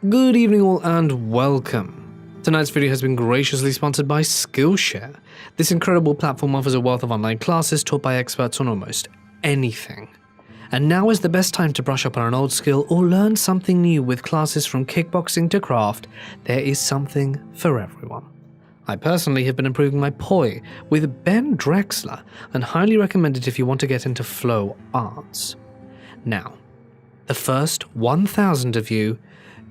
Good evening all and welcome. Tonight's video has been graciously sponsored by Skillshare. This incredible platform offers a wealth of online classes taught by experts on almost anything. And now is the best time to brush up on an old skill or learn something new. With classes from kickboxing to craft, there is something for everyone. I personally have been improving my poi with Ben Drexler and highly recommend it if you want to get into flow arts. Now, the first 1,000 of you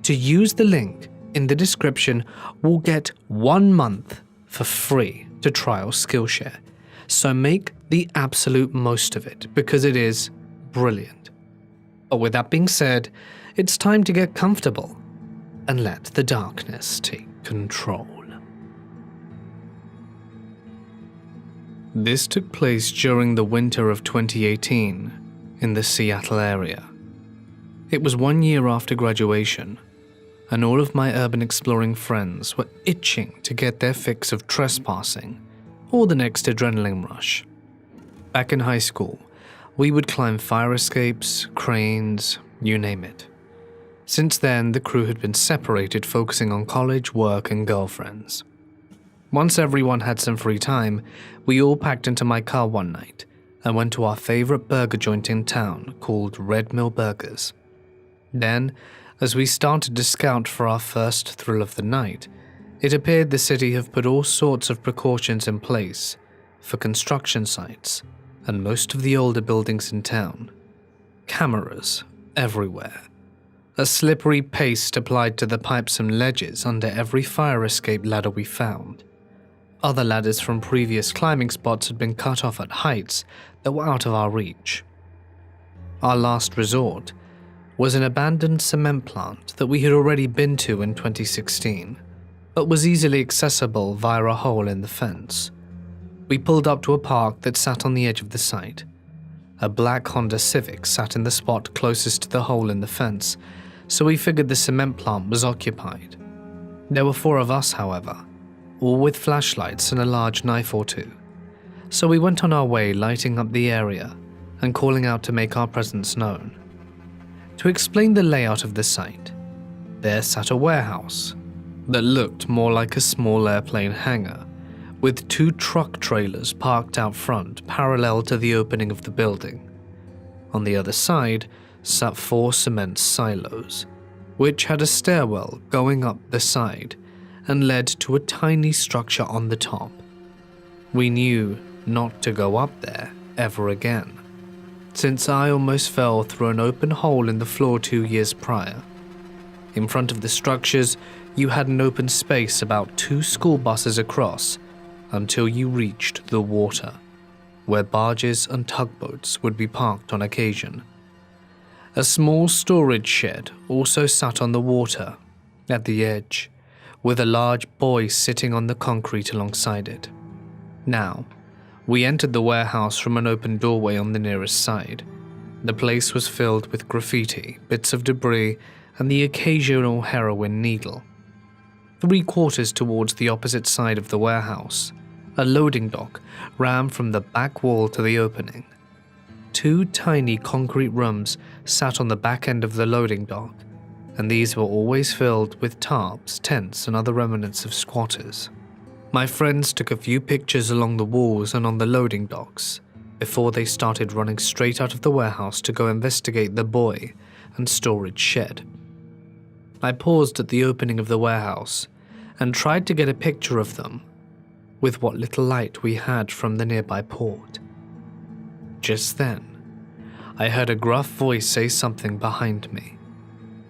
to use the link in the description will get 1 month for free to trial Skillshare. So make the absolute most of it because it is brilliant. But with that being said, it's time to get comfortable and let the darkness take control. This took place during the winter of 2018 in the Seattle area. It was 1 year after graduation, and all of my urban exploring friends were itching to get their fix of trespassing or the next adrenaline rush. Back in high school, we would climb fire escapes, cranes, you name it. Since then, the crew had been separated, focusing on college, work, and girlfriends. Once everyone had some free time, we all packed into my car one night and went to our favorite burger joint in town called Red Mill Burgers. Then, as we started to scout for our first thrill of the night, it appeared the city have put all sorts of precautions in place for construction sites and most of the older buildings in town. Cameras everywhere. A slippery paste applied to the pipes and ledges under every fire escape ladder we found. Other ladders from previous climbing spots had been cut off at heights that were out of our reach. Our last resort was an abandoned cement plant that we had already been to in 2016, but was easily accessible via a hole in the fence. We pulled up to a park that sat on the edge of the site. A black Honda Civic sat in the spot closest to the hole in the fence, so we figured the cement plant was occupied. There were 4 of us, however, all with flashlights and a large knife or two. So we went on our way, lighting up the area and calling out to make our presence known. To explain the layout of the site, there sat a warehouse that looked more like a small airplane hangar, with 2 truck trailers parked out front parallel to the opening of the building. On the other side sat 4 cement silos, which had a stairwell going up the side and led to a tiny structure on the top. We knew not to go up there ever again, since I almost fell through an open hole in the floor 2 years prior. In front of the structures, you had an open space about 2 school buses across until you reached the water, where barges and tugboats would be parked on occasion. A small storage shed also sat on the water at the edge, with a large buoy sitting on the concrete alongside it. Now, we entered the warehouse from an open doorway on the nearest side. The place was filled with graffiti, bits of debris, and the occasional heroin needle. 3/4 towards the opposite side of the warehouse, a loading dock ran from the back wall to the opening. 2 tiny concrete rooms sat on the back end of the loading dock, and these were always filled with tarps, tents, and other remnants of squatters. My friends took a few pictures along the walls and on the loading docks before they started running straight out of the warehouse to go investigate the buoy and storage shed. I paused at the opening of the warehouse and tried to get a picture of them with what little light we had from the nearby port. Just then, I heard a gruff voice say something behind me.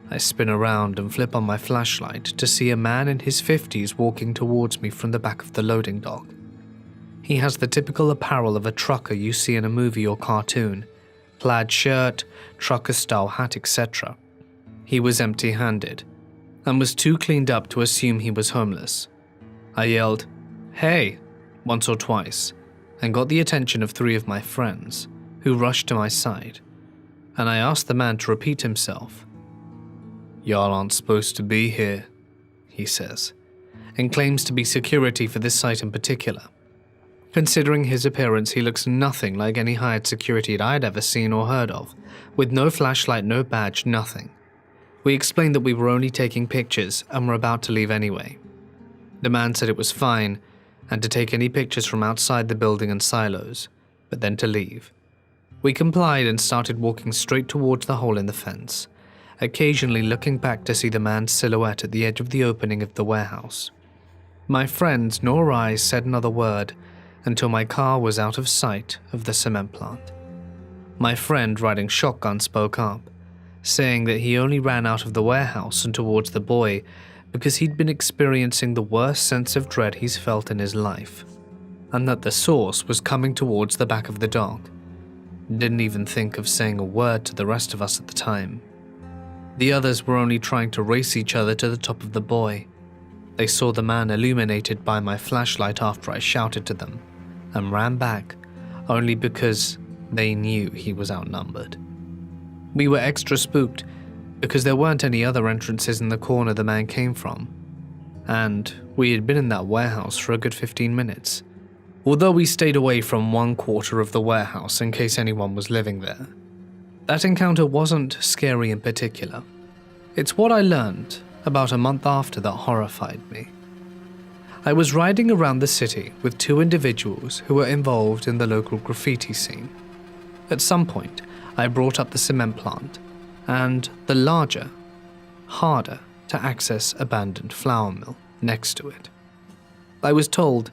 I spin around and flip on my flashlight to see a man in his 50s walking towards me from the back of the loading dock. He has the typical apparel of a trucker you see in a movie or cartoon: plaid shirt, trucker-style hat, etc. He was empty-handed and was too cleaned up to assume he was homeless. I yelled, "Hey," once or twice, and got the attention of 3 of my friends, who rushed to my side, and I asked the man to repeat himself. "Y'all aren't supposed to be here," he says, and claims to be security for this site in particular. Considering his appearance, he looks nothing like any hired security I'd ever seen or heard of, with no flashlight, no badge, nothing. We explained that we were only taking pictures and were about to leave anyway. The man said it was fine and to take any pictures from outside the building and silos, but then to leave. We complied and started walking straight towards the hole in the fence, occasionally looking back to see the man's silhouette at the edge of the opening of the warehouse. My friends nor I said another word until my car was out of sight of the cement plant. My friend riding shotgun spoke up, saying that he only ran out of the warehouse and towards the boy because he'd been experiencing the worst sense of dread he's felt in his life, and that the source was coming towards the back of the dock. Didn't even think of saying a word to the rest of us at the time. The others were only trying to race each other to the top of the buoy. They saw the man illuminated by my flashlight after I shouted to them, and ran back, only because they knew he was outnumbered. We were extra spooked because there weren't any other entrances in the corner the man came from, and we had been in that warehouse for a good 15 minutes, although we stayed away from 1/4 of the warehouse in case anyone was living there. That encounter wasn't scary in particular. It's what I learned about a month after that horrified me. I was riding around the city with 2 individuals who were involved in the local graffiti scene. At some point, I brought up the cement plant and the larger, harder to access abandoned flour mill next to it. I was told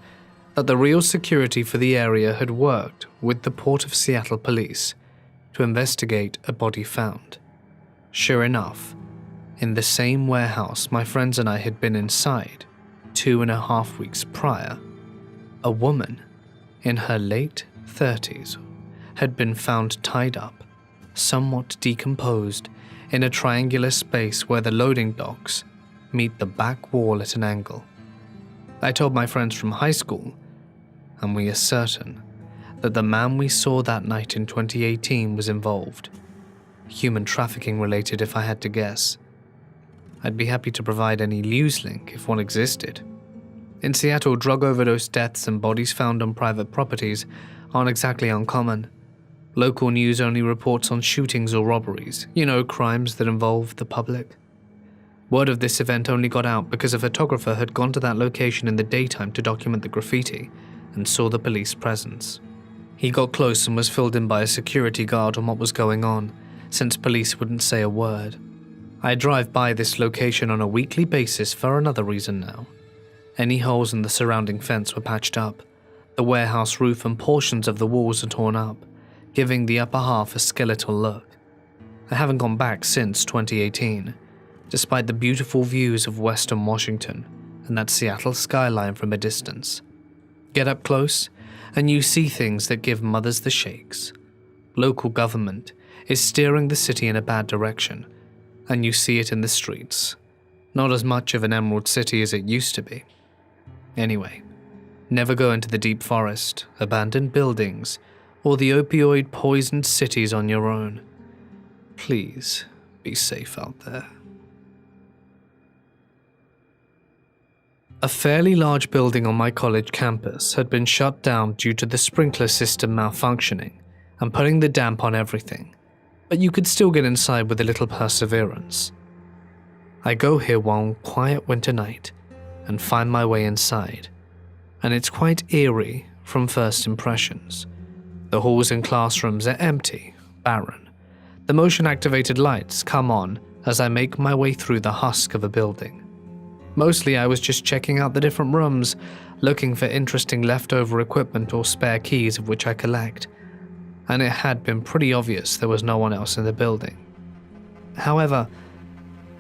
that the real security for the area had worked with the Port of Seattle police to investigate a body found. Sure enough, in the same warehouse my friends and I had been inside 2.5 weeks prior, a woman in her late 30s had been found tied up, somewhat decomposed, in a triangular space where the loading docks meet the back wall at an angle. I told my friends from high school, and we are certain that the man we saw that night in 2018 was involved. Human trafficking related, if I had to guess. I'd be happy to provide any news link if one existed. In Seattle, drug overdose deaths and bodies found on private properties aren't exactly uncommon. Local news only reports on shootings or robberies, crimes that involve the public. Word of this event only got out because a photographer had gone to that location in the daytime to document the graffiti and saw the police presence. He got close and was filled in by a security guard on what was going on, since police wouldn't say a word. I drive by this location on a weekly basis for another reason now. Any holes in the surrounding fence were patched up. The warehouse roof and portions of the walls are torn up, giving the upper half a skeletal look. I haven't gone back since 2018, despite the beautiful views of Western Washington and that Seattle skyline from a distance. Get up close, and you see things that give mothers the shakes. Local government is steering the city in a bad direction, and you see it in the streets. Not as much of an emerald city as it used to be. Anyway, never go into the deep forest, abandoned buildings, or the opioid-poisoned cities on your own. Please be safe out there. A fairly large building on my college campus had been shut down due to the sprinkler system malfunctioning and putting the damp on everything, but you could still get inside with a little perseverance. I go here one quiet winter night and find my way inside, and it's quite eerie from first impressions. The halls and classrooms are empty, barren. The motion-activated lights come on as I make my way through the husk of a building. Mostly I was just checking out the different rooms, looking for interesting leftover equipment or spare keys of which I collect, and it had been pretty obvious there was no one else in the building. However,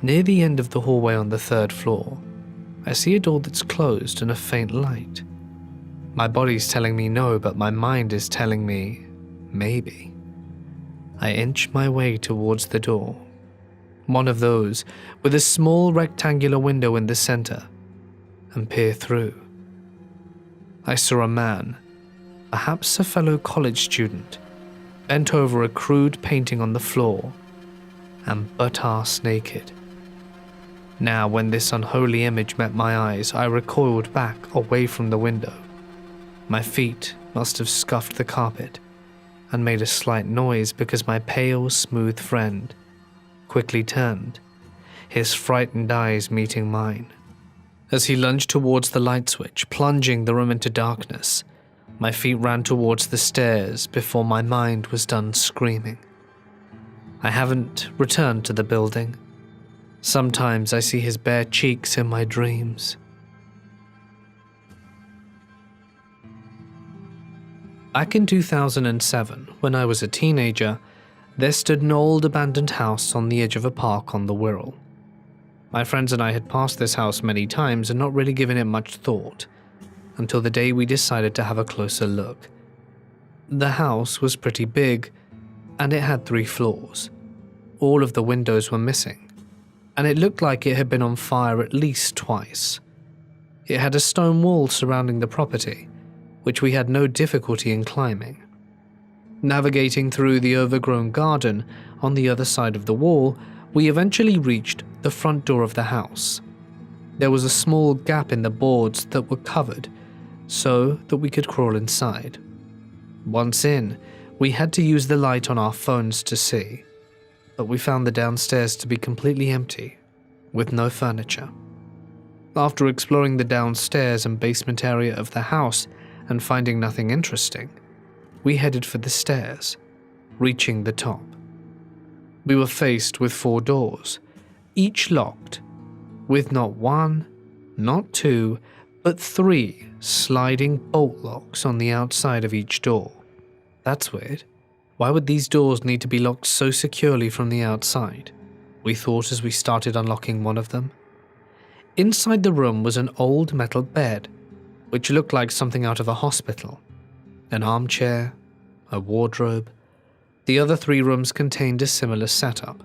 near the end of the hallway on the 3rd floor, I see a door that's closed and a faint light. My body's telling me no, but my mind is telling me maybe. I inch my way towards the door. One of those with a small rectangular window in the center, and peer through. I saw a man, perhaps a fellow college student, bent over a crude painting on the floor and butt-ass naked. Now, when this unholy image met my eyes, I recoiled back away from the window. My feet must have scuffed the carpet and made a slight noise because my pale, smooth friend quickly turned, his frightened eyes meeting mine. As he lunged towards the light switch, plunging the room into darkness, my feet ran towards the stairs before my mind was done screaming. I haven't returned to the building. Sometimes I see his bare cheeks in my dreams. Back in 2007, when I was a teenager, there stood an old abandoned house on the edge of a park on the Wirral. My friends and I had passed this house many times and not really given it much thought, until the day we decided to have a closer look. The house was pretty big, and it had 3 floors. All of the windows were missing, and it looked like it had been on fire at least twice. It had a stone wall surrounding the property, which we had no difficulty in climbing. Navigating through the overgrown garden on the other side of the wall, we eventually reached the front door of the house. There was a small gap in the boards that were covered so that we could crawl inside. Once in, we had to use the light on our phones to see, but we found the downstairs to be completely empty, with no furniture. After exploring the downstairs and basement area of the house and finding nothing interesting, we headed for the stairs, reaching the top. We were faced with 4 doors, each locked, with not 1, not 2, but 3 sliding bolt locks on the outside of each door. That's weird. Why would these doors need to be locked so securely from the outside? We thought as we started unlocking one of them. Inside the room was an old metal bed, which looked like something out of a hospital. An armchair, a wardrobe. The other 3 rooms contained a similar setup.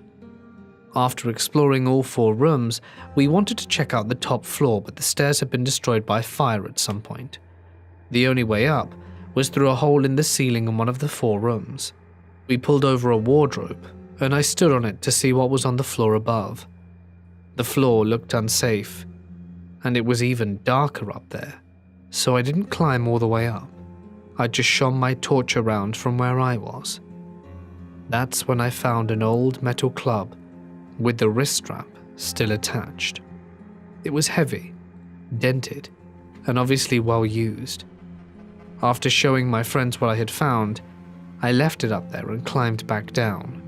After exploring all 4 rooms, we wanted to check out the top floor, but the stairs had been destroyed by fire at some point. The only way up was through a hole in the ceiling in one of the 4 rooms. We pulled over a wardrobe, and I stood on it to see what was on the floor above. The floor looked unsafe, and it was even darker up there, so I didn't climb all the way up. I just shone my torch around from where I was. That's when I found an old metal club with the wrist strap still attached. It was heavy, dented, and obviously well used. After showing my friends what I had found, I left it up there and climbed back down.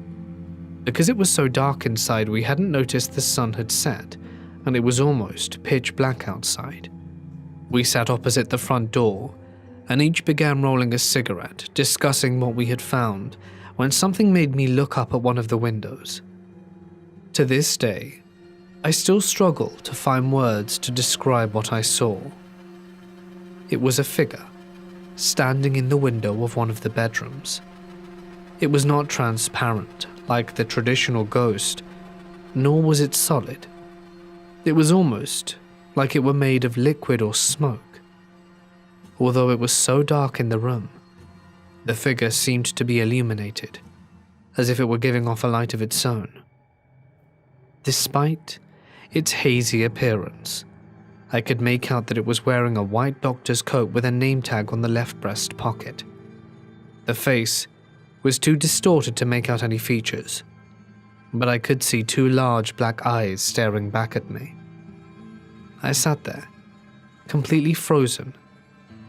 Because it was so dark inside, we hadn't noticed the sun had set, and it was almost pitch black outside. We sat opposite the front door, and each began rolling a cigarette, discussing what we had found, when something made me look up at one of the windows. To this day, I still struggle to find words to describe what I saw. It was a figure, standing in the window of one of the bedrooms. It was not transparent, like the traditional ghost, nor was it solid. It was almost like it were made of liquid or smoke. Although it was so dark in the room, the figure seemed to be illuminated, as if it were giving off a light of its own. Despite its hazy appearance, I could make out that it was wearing a white doctor's coat with a name tag on the left breast pocket. The face was too distorted to make out any features, but I could see 2 large black eyes staring back at me. I sat there, completely frozen,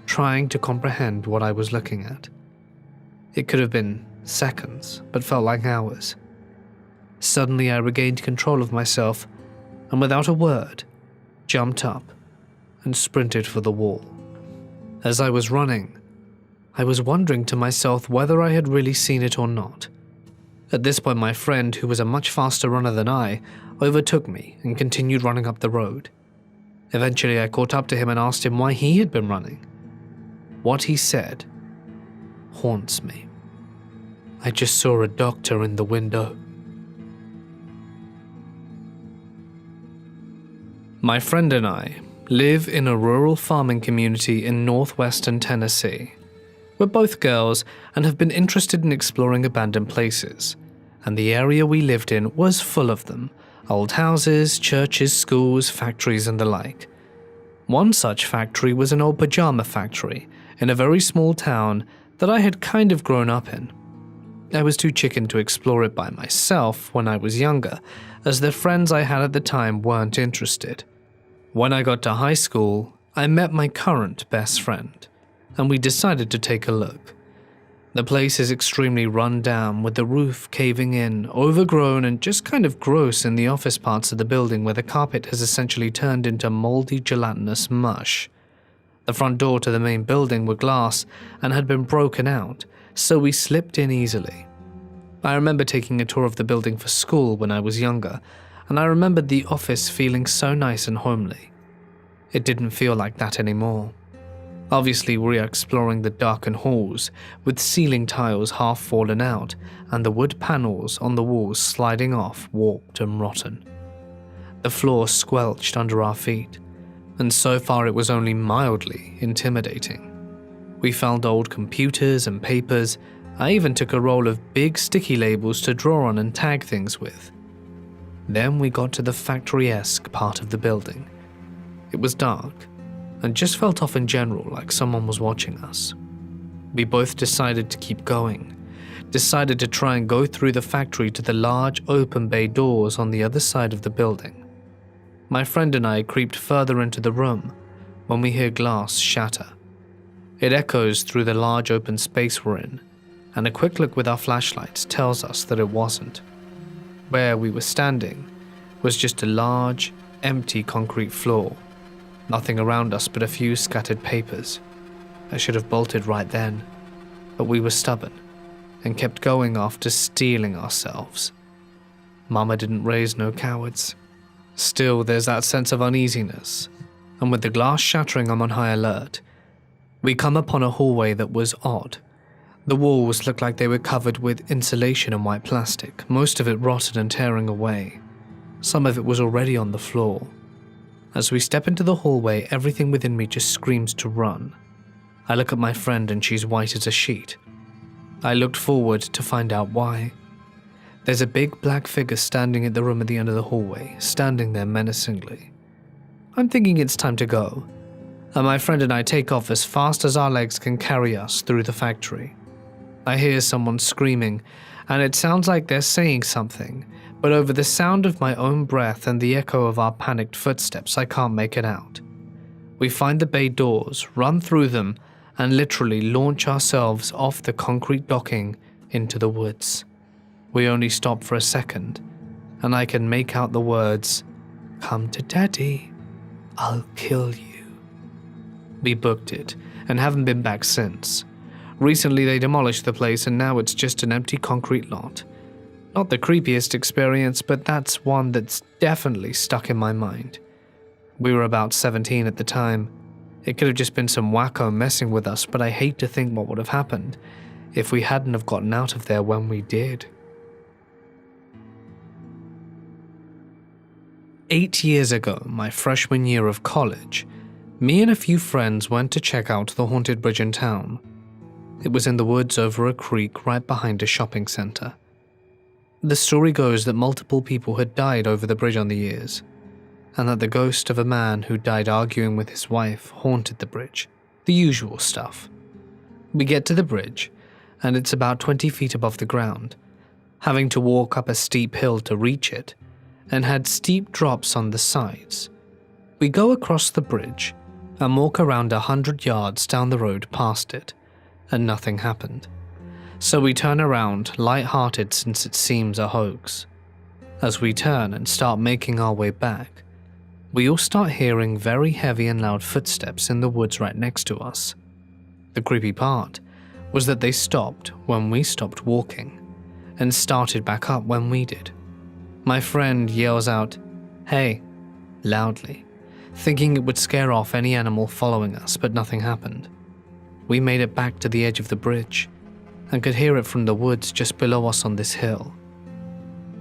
trying to comprehend what I was looking at. It could have been seconds, but felt like hours. Suddenly I regained control of myself, and without a word, jumped up and sprinted for the wall. As I was running, I was wondering to myself whether I had really seen it or not. At this point, my friend, who was a much faster runner than I, overtook me and continued running up the road. Eventually, I caught up to him and asked him why he had been running. What he said haunts me. I just saw a doctor in the window. My friend and I live in a rural farming community in northwestern Tennessee. We're both girls and have been interested in exploring abandoned places, and the area we lived in was full of them: old houses, churches, schools, factories, and the like. One such factory was an old pajama factory in a very small town that I had kind of grown up in. I was too chicken to explore it by myself when I was younger, as the friends I had at the time weren't interested. When I got to high school, I met my current best friend, and we decided to take a look. The place is extremely run down, with the roof caving in, overgrown and just kind of gross in the office parts of the building where the carpet has essentially turned into moldy gelatinous mush. The front door to the main building were glass and had been broken out, so we slipped in easily. I remember taking a tour of the building for school when I was younger, and I remembered the office feeling so nice and homely. It didn't feel like that anymore. Obviously, we are exploring the darkened halls, with ceiling tiles half fallen out and the wood panels on the walls sliding off, warped and rotten. The floor squelched under our feet, and so far it was only mildly intimidating. We found old computers and papers. I even took a roll of big sticky labels to draw on and tag things with. Then we got to the factory-esque part of the building. It was dark, and just felt off in general, like someone was watching us. We both decided to keep going, decided to try and go through the factory to the large open bay doors on the other side of the building. My friend and I creeped further into the room when we hear glass shatter. It echoes through the large open space we're in, and a quick look with our flashlights tells us that it wasn't. Where we were standing was just a large, empty concrete floor. Nothing around us but a few scattered papers. I should have bolted right then, but we were stubborn and kept going after steeling ourselves. Mama didn't raise no cowards. Still, there's that sense of uneasiness, and with the glass shattering, I'm on high alert. We come upon a hallway that was odd. The walls looked like they were covered with insulation and white plastic, most of it rotted and tearing away. Some of it was already on the floor. As we step into the hallway, everything within me just screams to run. I look at my friend and she's white as a sheet. I looked forward to find out why. There's a big black figure standing at the room at the end of the hallway, standing there menacingly. I'm thinking it's time to go, and my friend and I take off as fast as our legs can carry us through the factory. I hear someone screaming, and it sounds like they're saying something, but over the sound of my own breath and the echo of our panicked footsteps, I can't make it out. We find the bay doors, run through them, and literally launch ourselves off the concrete docking into the woods. We only stop for a second, and I can make out the words, "Come to Daddy, I'll kill you." We booked it, and haven't been back since. Recently they demolished the place, and now it's just an empty concrete lot. Not the creepiest experience, but that's one that's definitely stuck in my mind. We were about 17 at the time. It could have just been some wacko messing with us, but I hate to think what would have happened if we hadn't have gotten out of there when we did. 8 years ago, my freshman year of college, me and a few friends went to check out the haunted bridge in town. It was in the woods over a creek right behind a shopping center. The story goes that multiple people had died over the bridge on the years, and that the ghost of a man who died arguing with his wife haunted the bridge. The usual stuff. We get to the bridge, and it's about 20 feet above the ground, having to walk up a steep hill to reach it, and had steep drops on the sides. We go across the bridge and walk around 100 yards down the road past it, and nothing happened. So we turn around, light-hearted since it seems a hoax. As we turn and start making our way back, we all start hearing very heavy and loud footsteps in the woods right next to us. The creepy part was that they stopped when we stopped walking, and started back up when we did. My friend yells out, "Hey," loudly, thinking it would scare off any animal following us, but nothing happened. We made it back to the edge of the bridge, and could hear it from the woods just below us on this hill.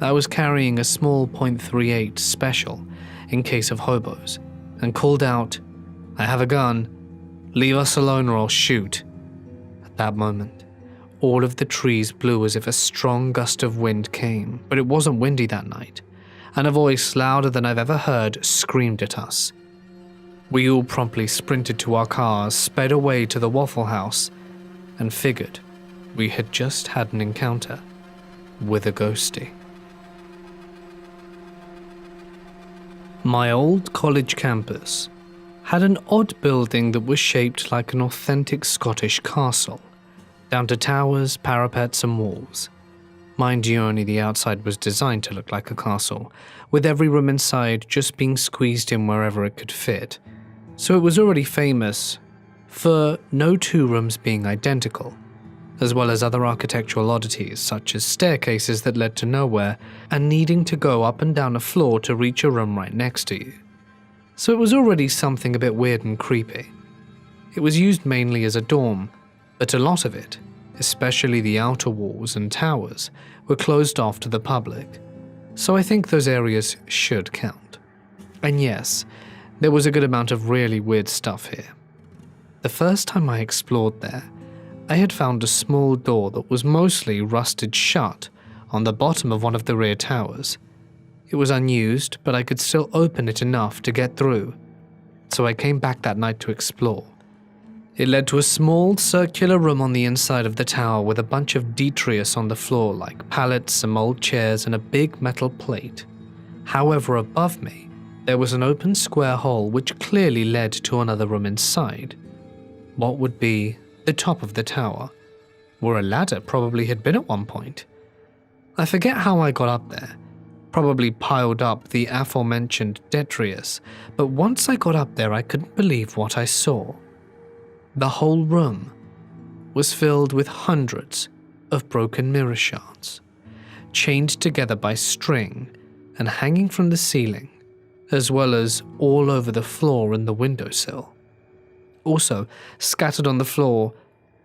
I was carrying a small .38 special in case of hobos, and called out, "I have a gun, leave us alone or I'll shoot." At that moment, all of the trees blew as if a strong gust of wind came, but it wasn't windy that night, and a voice louder than I've ever heard screamed at us. We all promptly sprinted to our cars, sped away to the Waffle House, and figured we had just had an encounter with a ghostie. My old college campus had an odd building that was shaped like an authentic Scottish castle, down to towers, parapets and walls. Mind you, only the outside was designed to look like a castle, with every room inside just being squeezed in wherever it could fit. So it was already famous for no two rooms being identical, as well as other architectural oddities such as staircases that led to nowhere and needing to go up and down a floor to reach a room right next to you. So it was already something a bit weird and creepy. It was used mainly as a dorm, but a lot of it, especially the outer walls and towers, were closed off to the public, so I think those areas should count. And yes, there was a good amount of really weird stuff here. The first time I explored there, I had found a small door that was mostly rusted shut on the bottom of one of the rear towers. It was unused, but I could still open it enough to get through, so I came back that night to explore. It led to a small circular room on the inside of the tower with a bunch of detritus on the floor like pallets, some old chairs and a big metal plate. However, above me, there was an open square hole which clearly led to another room inside. What would be the top of the tower, where a ladder probably had been at one point. I forget how I got up there, probably piled up the aforementioned detritus, but once I got up there I couldn't believe what I saw. The whole room was filled with hundreds of broken mirror shards, chained together by string and hanging from the ceiling, as well as all over the floor and the windowsill. Also, scattered on the floor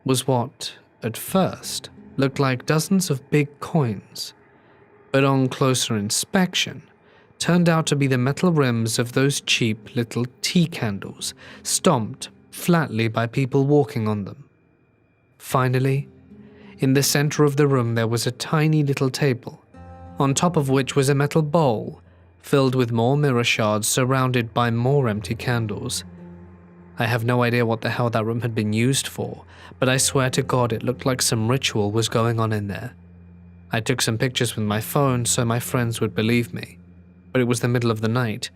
was what, at first, looked like dozens of big coins, but on closer inspection, turned out to be the metal rims of those cheap little tea candles, stomped flatly by people walking on them. Finally, in the center of the room there was a tiny little table, on top of which was a metal bowl filled with more mirror shards surrounded by more empty candles. I have no idea what the hell that room had been used for, but I swear to God it looked like some ritual was going on in there. I took some pictures with my phone so my friends would believe me, but it was the middle of the night.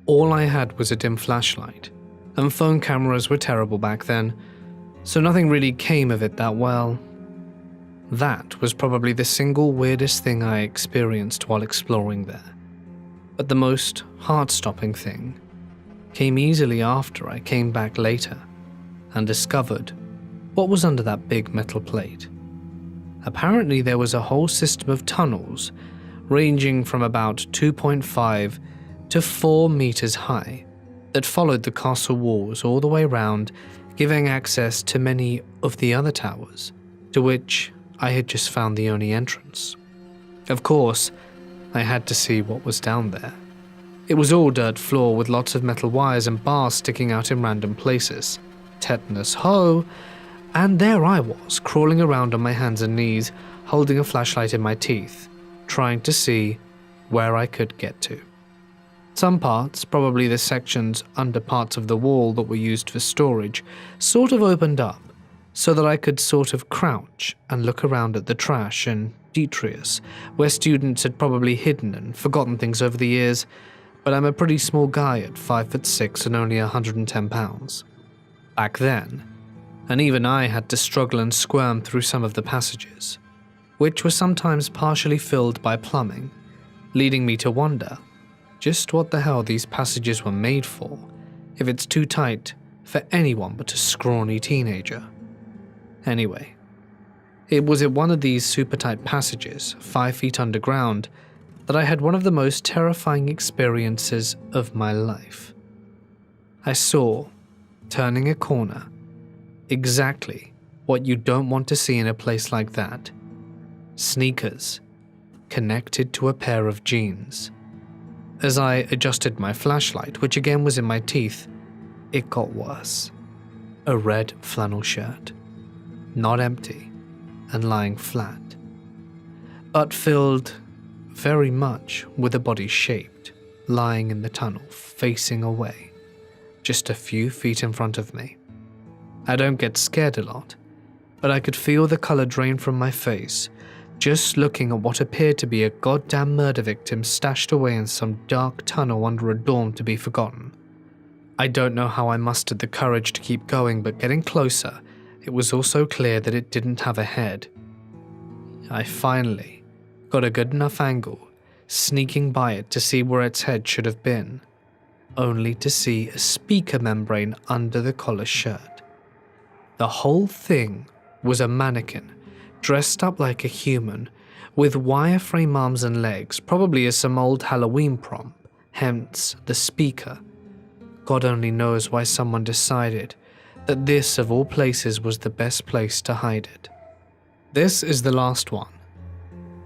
All I had was a dim flashlight, and phone cameras were terrible back then, so nothing really came of it that well. That was probably the single weirdest thing I experienced while exploring there. But the most heart-stopping thing came easily after I came back later and discovered what was under that big metal plate. Apparently there was a whole system of tunnels ranging from about 2.5 to 4 meters high that followed the castle walls all the way around, giving access to many of the other towers, to which I had just found the only entrance. Of course, I had to see what was down there. It was all dirt floor with lots of metal wires and bars sticking out in random places. Tetanus ho! And there I was, crawling around on my hands and knees, holding a flashlight in my teeth, trying to see where I could get to. Some parts, probably the sections under parts of the wall that were used for storage, sort of opened up, so that I could sort of crouch and look around at the trash and detritus, where students had probably hidden and forgotten things over the years, but I'm a pretty small guy at 5'6" and only 110 pounds. Back then, and even I had to struggle and squirm through some of the passages, which were sometimes partially filled by plumbing, leading me to wonder just what the hell these passages were made for, if it's too tight for anyone but a scrawny teenager. Anyway, it was at one of these super tight passages, 5 feet underground, that I had one of the most terrifying experiences of my life. I saw, turning a corner, exactly what you don't want to see in a place like that. Sneakers connected to a pair of jeans. As I adjusted my flashlight, which again was in my teeth, it got worse. A red flannel shirt, not empty and lying flat, but filled very much with a body shaped, lying in the tunnel, facing away, just a few feet in front of me. I don't get scared a lot, but I could feel the color drain from my face just looking at what appeared to be a goddamn murder victim stashed away in some dark tunnel under a dorm to be forgotten. I don't know how I mustered the courage to keep going, but getting closer, it was also clear that it didn't have a head. I finally got a good enough angle, sneaking by it to see where its head should have been, only to see a speaker membrane under the collar shirt. The whole thing was a mannequin, dressed up like a human, with wireframe arms and legs, probably as some old Halloween prop, hence the speaker. God only knows why someone decided that this of all places was the best place to hide it. This is the last one,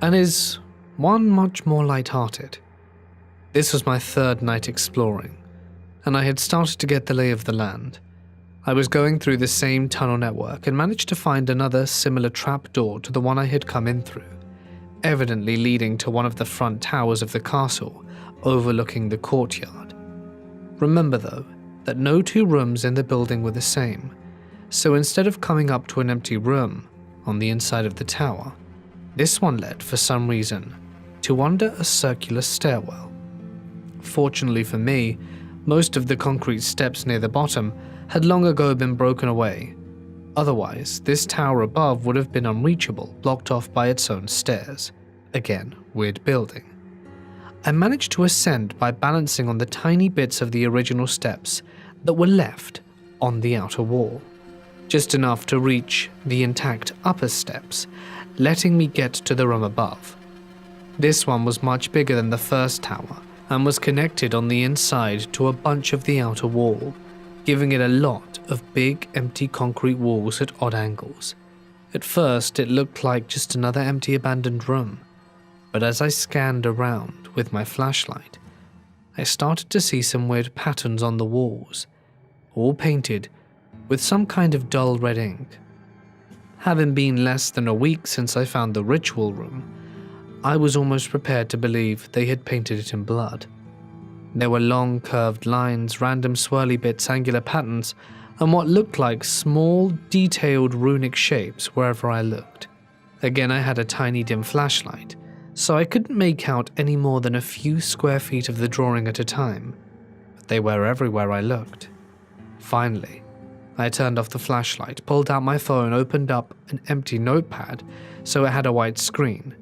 and is one much more light-hearted. This was my third night exploring, and I had started to get the lay of the land. I was going through the same tunnel network and managed to find another similar trapdoor to the one I had come in through, evidently leading to one of the front towers of the castle, overlooking the courtyard. Remember though, that no two rooms in the building were the same, so instead of coming up to an empty room on the inside of the tower, this one led, for some reason, to under a circular stairwell. Fortunately for me, most of the concrete steps near the bottom had long ago been broken away. Otherwise, this tower above would have been unreachable, blocked off by its own stairs. Again, weird building. I managed to ascend by balancing on the tiny bits of the original steps that were left on the outer wall, just enough to reach the intact upper steps, letting me get to the room above. This one was much bigger than the first tower and was connected on the inside to a bunch of the outer wall, giving it a lot of big empty concrete walls at odd angles. At first it looked like just another empty abandoned room, but as I scanned around with my flashlight, I started to see some weird patterns on the walls, all painted with some kind of dull red ink. Having been less than a week since I found the ritual room, I was almost prepared to believe they had painted it in blood. There were long curved lines, random swirly bits, angular patterns, and what looked like small, detailed runic shapes wherever I looked. Again, I had a tiny dim flashlight, so I couldn't make out any more than a few square feet of the drawing at a time, but they were everywhere I looked. Finally, I turned off the flashlight, pulled out my phone, opened up an empty notepad so it had a white screen,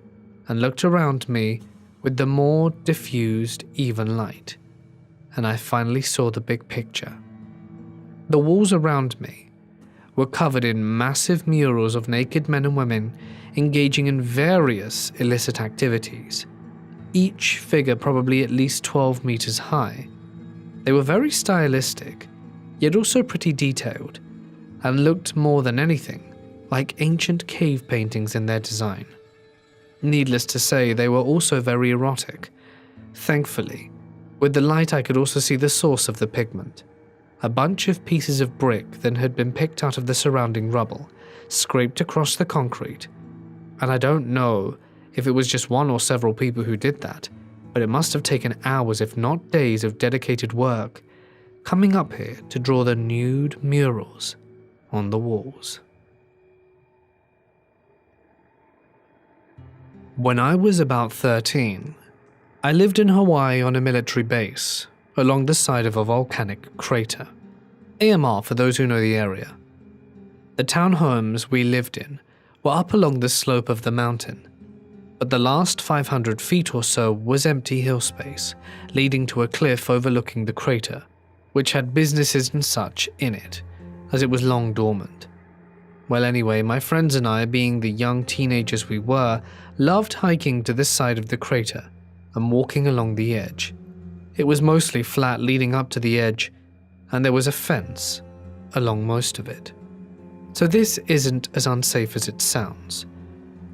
and looked around me with the more diffused, even light. And I finally saw the big picture. The walls around me were covered in massive murals of naked men and women engaging in various illicit activities, each figure probably at least 12 meters high. They were very stylistic, yet also pretty detailed, and looked more than anything like ancient cave paintings in their design. Needless to say, they were also very erotic. Thankfully, with the light I could also see the source of the pigment. A bunch of pieces of brick that had been picked out of the surrounding rubble, scraped across the concrete. And I don't know if it was just one or several people who did that, but it must have taken hours if not days of dedicated work, coming up here to draw the nude murals on the walls. When I was about 13, I lived in Hawaii on a military base, along the side of a volcanic crater. AMR for those who know the area. The townhomes we lived in were up along the slope of the mountain, but the last 500 feet or so was empty hill space, leading to a cliff overlooking the crater, which had businesses and such in it, as it was long dormant. Well anyway, my friends and I, being the young teenagers we were, loved hiking to this side of the crater and walking along the edge. It was mostly flat leading up to the edge, and there was a fence along most of it. So this isn't as unsafe as it sounds.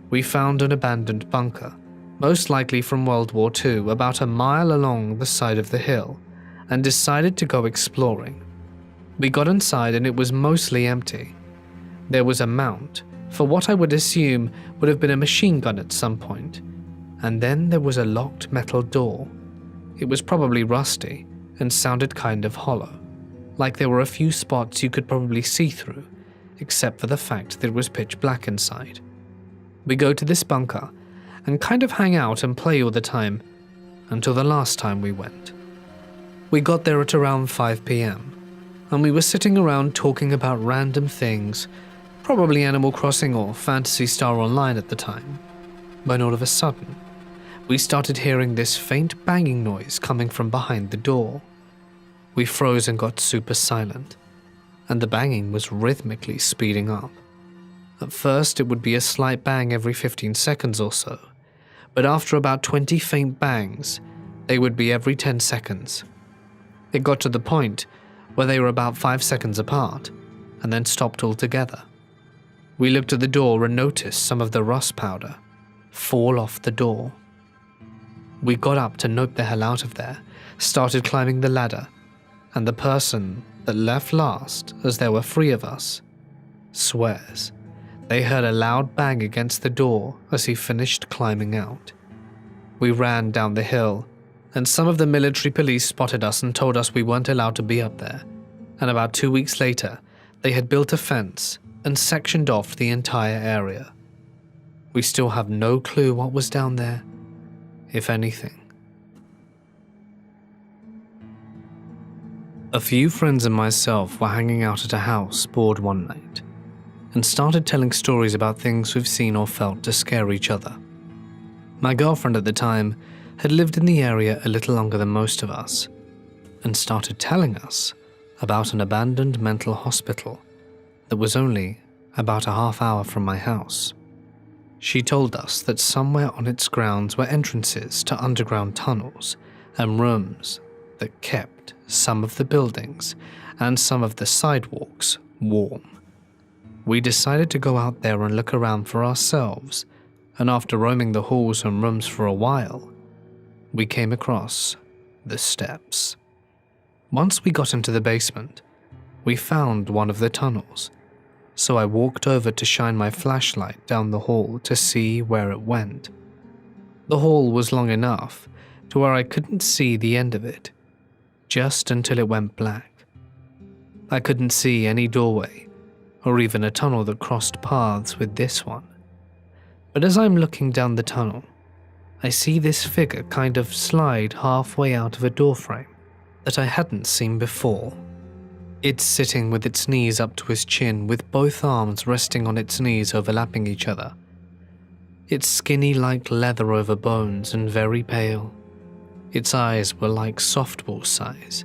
We found an abandoned bunker, most likely from World War II, about a mile along the side of the hill, and decided to go exploring. We got inside and it was mostly empty. There was a mount for what I would assume would have been a machine gun at some point, and then there was a locked metal door. It was probably rusty and sounded kind of hollow, like there were a few spots you could probably see through, except for the fact that it was pitch black inside. We go to this bunker and kind of hang out and play all the time until the last time we went. We got there at around 5 p.m. and we were sitting around talking about random things, probably Animal Crossing or Phantasy Star Online at the time, when all of a sudden, we started hearing this faint banging noise coming from behind the door. We froze and got super silent, and the banging was rhythmically speeding up. At first, it would be a slight bang every 15 seconds or so, but after about 20 faint bangs, they would be every 10 seconds. It got to the point where they were about 5 seconds apart, and then stopped altogether. We looked at the door and noticed some of the rust powder fall off the door. We got up to nope the hell out of there, started climbing the ladder, and the person that left last, as there were 3 of us, swears they heard a loud bang against the door as he finished climbing out. We ran down the hill, and some of the military police spotted us and told us we weren't allowed to be up there, and about 2 weeks later, they had built a fence and sectioned off the entire area. We still have no clue what was down there, if anything. A few friends and myself were hanging out at a house bored one night, and started telling stories about things we've seen or felt to scare each other. My girlfriend at the time had lived in the area a little longer than most of us, and started telling us about an abandoned mental hospital that was only about a half hour from my house. She told us that somewhere on its grounds were entrances to underground tunnels and rooms that kept some of the buildings and some of the sidewalks warm. We decided to go out there and look around for ourselves, and after roaming the halls and rooms for a while, we came across the steps. Once we got into the basement, we found one of the tunnels, so I walked over to shine my flashlight down the hall to see where it went. The hall was long enough to where I couldn't see the end of it, just until it went black. I couldn't see any doorway or even a tunnel that crossed paths with this one. But as I'm looking down the tunnel, I see this figure kind of slide halfway out of a doorframe that I hadn't seen before. It's sitting with its knees up to his chin, with both arms resting on its knees overlapping each other. It's skinny like leather over bones and very pale. Its eyes were like softball size,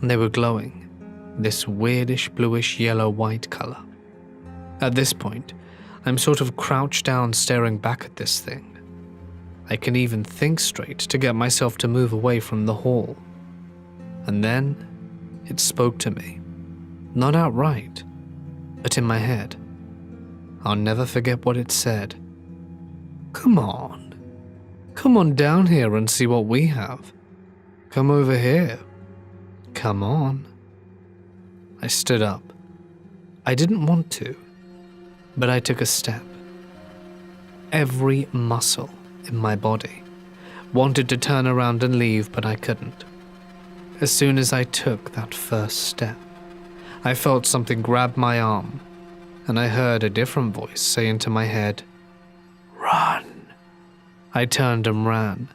and they were glowing, this weirdish bluish yellow-white color. At this point, I'm sort of crouched down staring back at this thing. I can even think straight to get myself to move away from the hall. And then, it spoke to me. Not outright, but in my head. I'll never forget what it said. Come on down here and see what we have. Come over here. Come on. I stood up. I didn't want to, but I took a step. Every muscle in my body wanted to turn around and leave, but I couldn't. As soon as I took that first step, I felt something grab my arm, and I heard a different voice say into my head, "Run." I turned and ran.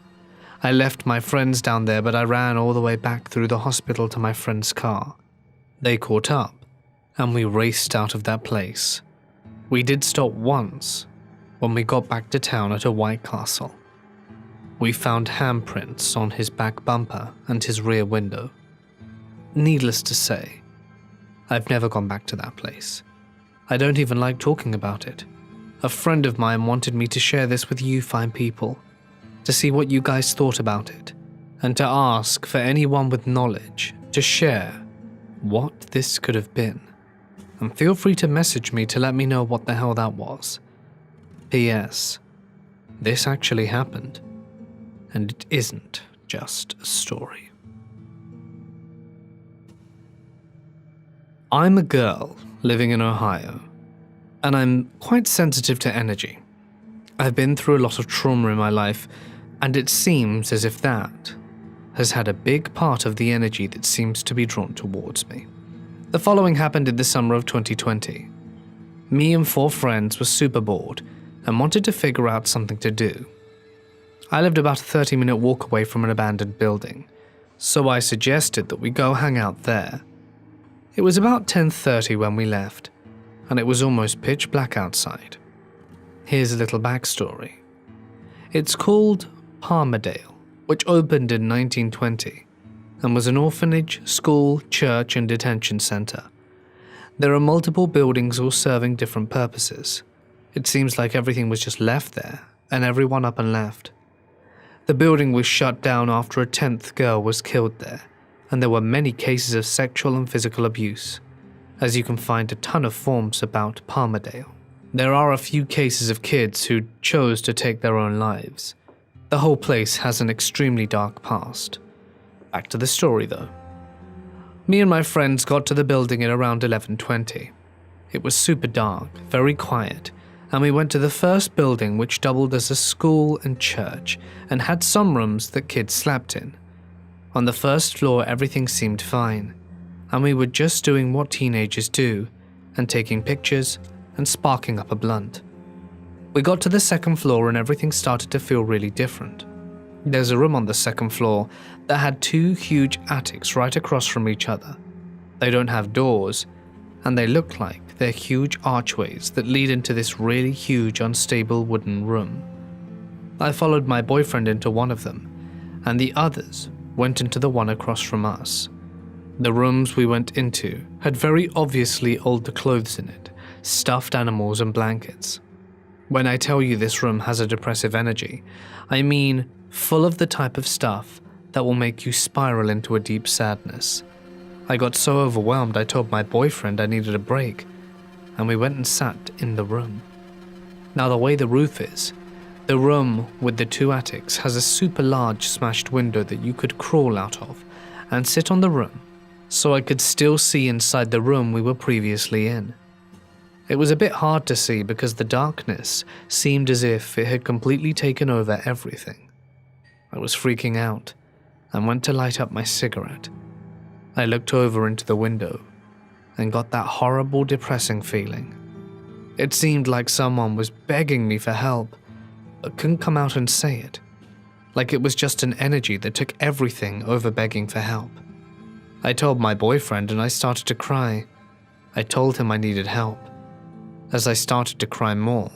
I left my friends down there, but I ran all the way back through the hospital to my friend's car. They caught up, and we raced out of that place. We did stop once when we got back to town at a White Castle. We found handprints on his back bumper and his rear window. Needless to say, I've never gone back to that place. I don't even like talking about it. A friend of mine wanted me to share this with you fine people, to see what you guys thought about it, and to ask for anyone with knowledge to share what this could have been. And feel free to message me to let me know what the hell that was. P.S. This actually happened, and it isn't just a story. I'm a girl living in Ohio, and I'm quite sensitive to energy. I've been through a lot of trauma in my life, and it seems as if that has had a big part of the energy that seems to be drawn towards me. The following happened in the summer of 2020. Me and 4 friends were super bored and wanted to figure out something to do. I lived about a 30-minute walk away from an abandoned building, so I suggested that we go hang out there. It was about 10:30 when we left, and it was almost pitch black outside. Here's a little backstory. It's called Palmerdale, which opened in 1920 and was an orphanage, school, church, and detention center. There are multiple buildings all serving different purposes. It seems like everything was just left there, and everyone up and left. The building was shut down after a 10th girl was killed there, and there were many cases of sexual and physical abuse, as you can find a ton of forms about Palmerdale. There are a few cases of kids who chose to take their own lives. The whole place has an extremely dark past. Back to the story though. Me and my friends got to the building at around 11:20. It was super dark, very quiet, and we went to the first building, which doubled as a school and church and had some rooms that kids slept in. On the first floor everything seemed fine, and we were just doing what teenagers do and taking pictures and sparking up a blunt. We got to the second floor and everything started to feel really different. There's a room on the second floor that had 2 huge attics right across from each other. They don't have doors, and they look like they're huge archways that lead into this really huge unstable wooden room. I followed my boyfriend into one of them, and the others went into the one across from us. The rooms we went into had very obviously older clothes in it, stuffed animals and blankets. When I tell you this room has a depressive energy, I mean full of the type of stuff that will make you spiral into a deep sadness. I got so overwhelmed I told my boyfriend I needed a break, and we went and sat in the room. Now the way the roof is, the room with the 2 attics has a super large smashed window that you could crawl out of and sit on the room, so I could still see inside the room we were previously in. It was a bit hard to see because the darkness seemed as if it had completely taken over everything. I was freaking out and went to light up my cigarette. I looked over into the window and got that horrible, depressing feeling. It seemed like someone was begging me for help, but couldn't come out and say it. Like it was just an energy that took everything over begging for help. I told my boyfriend and I started to cry. I told him I needed help. As I started to cry more,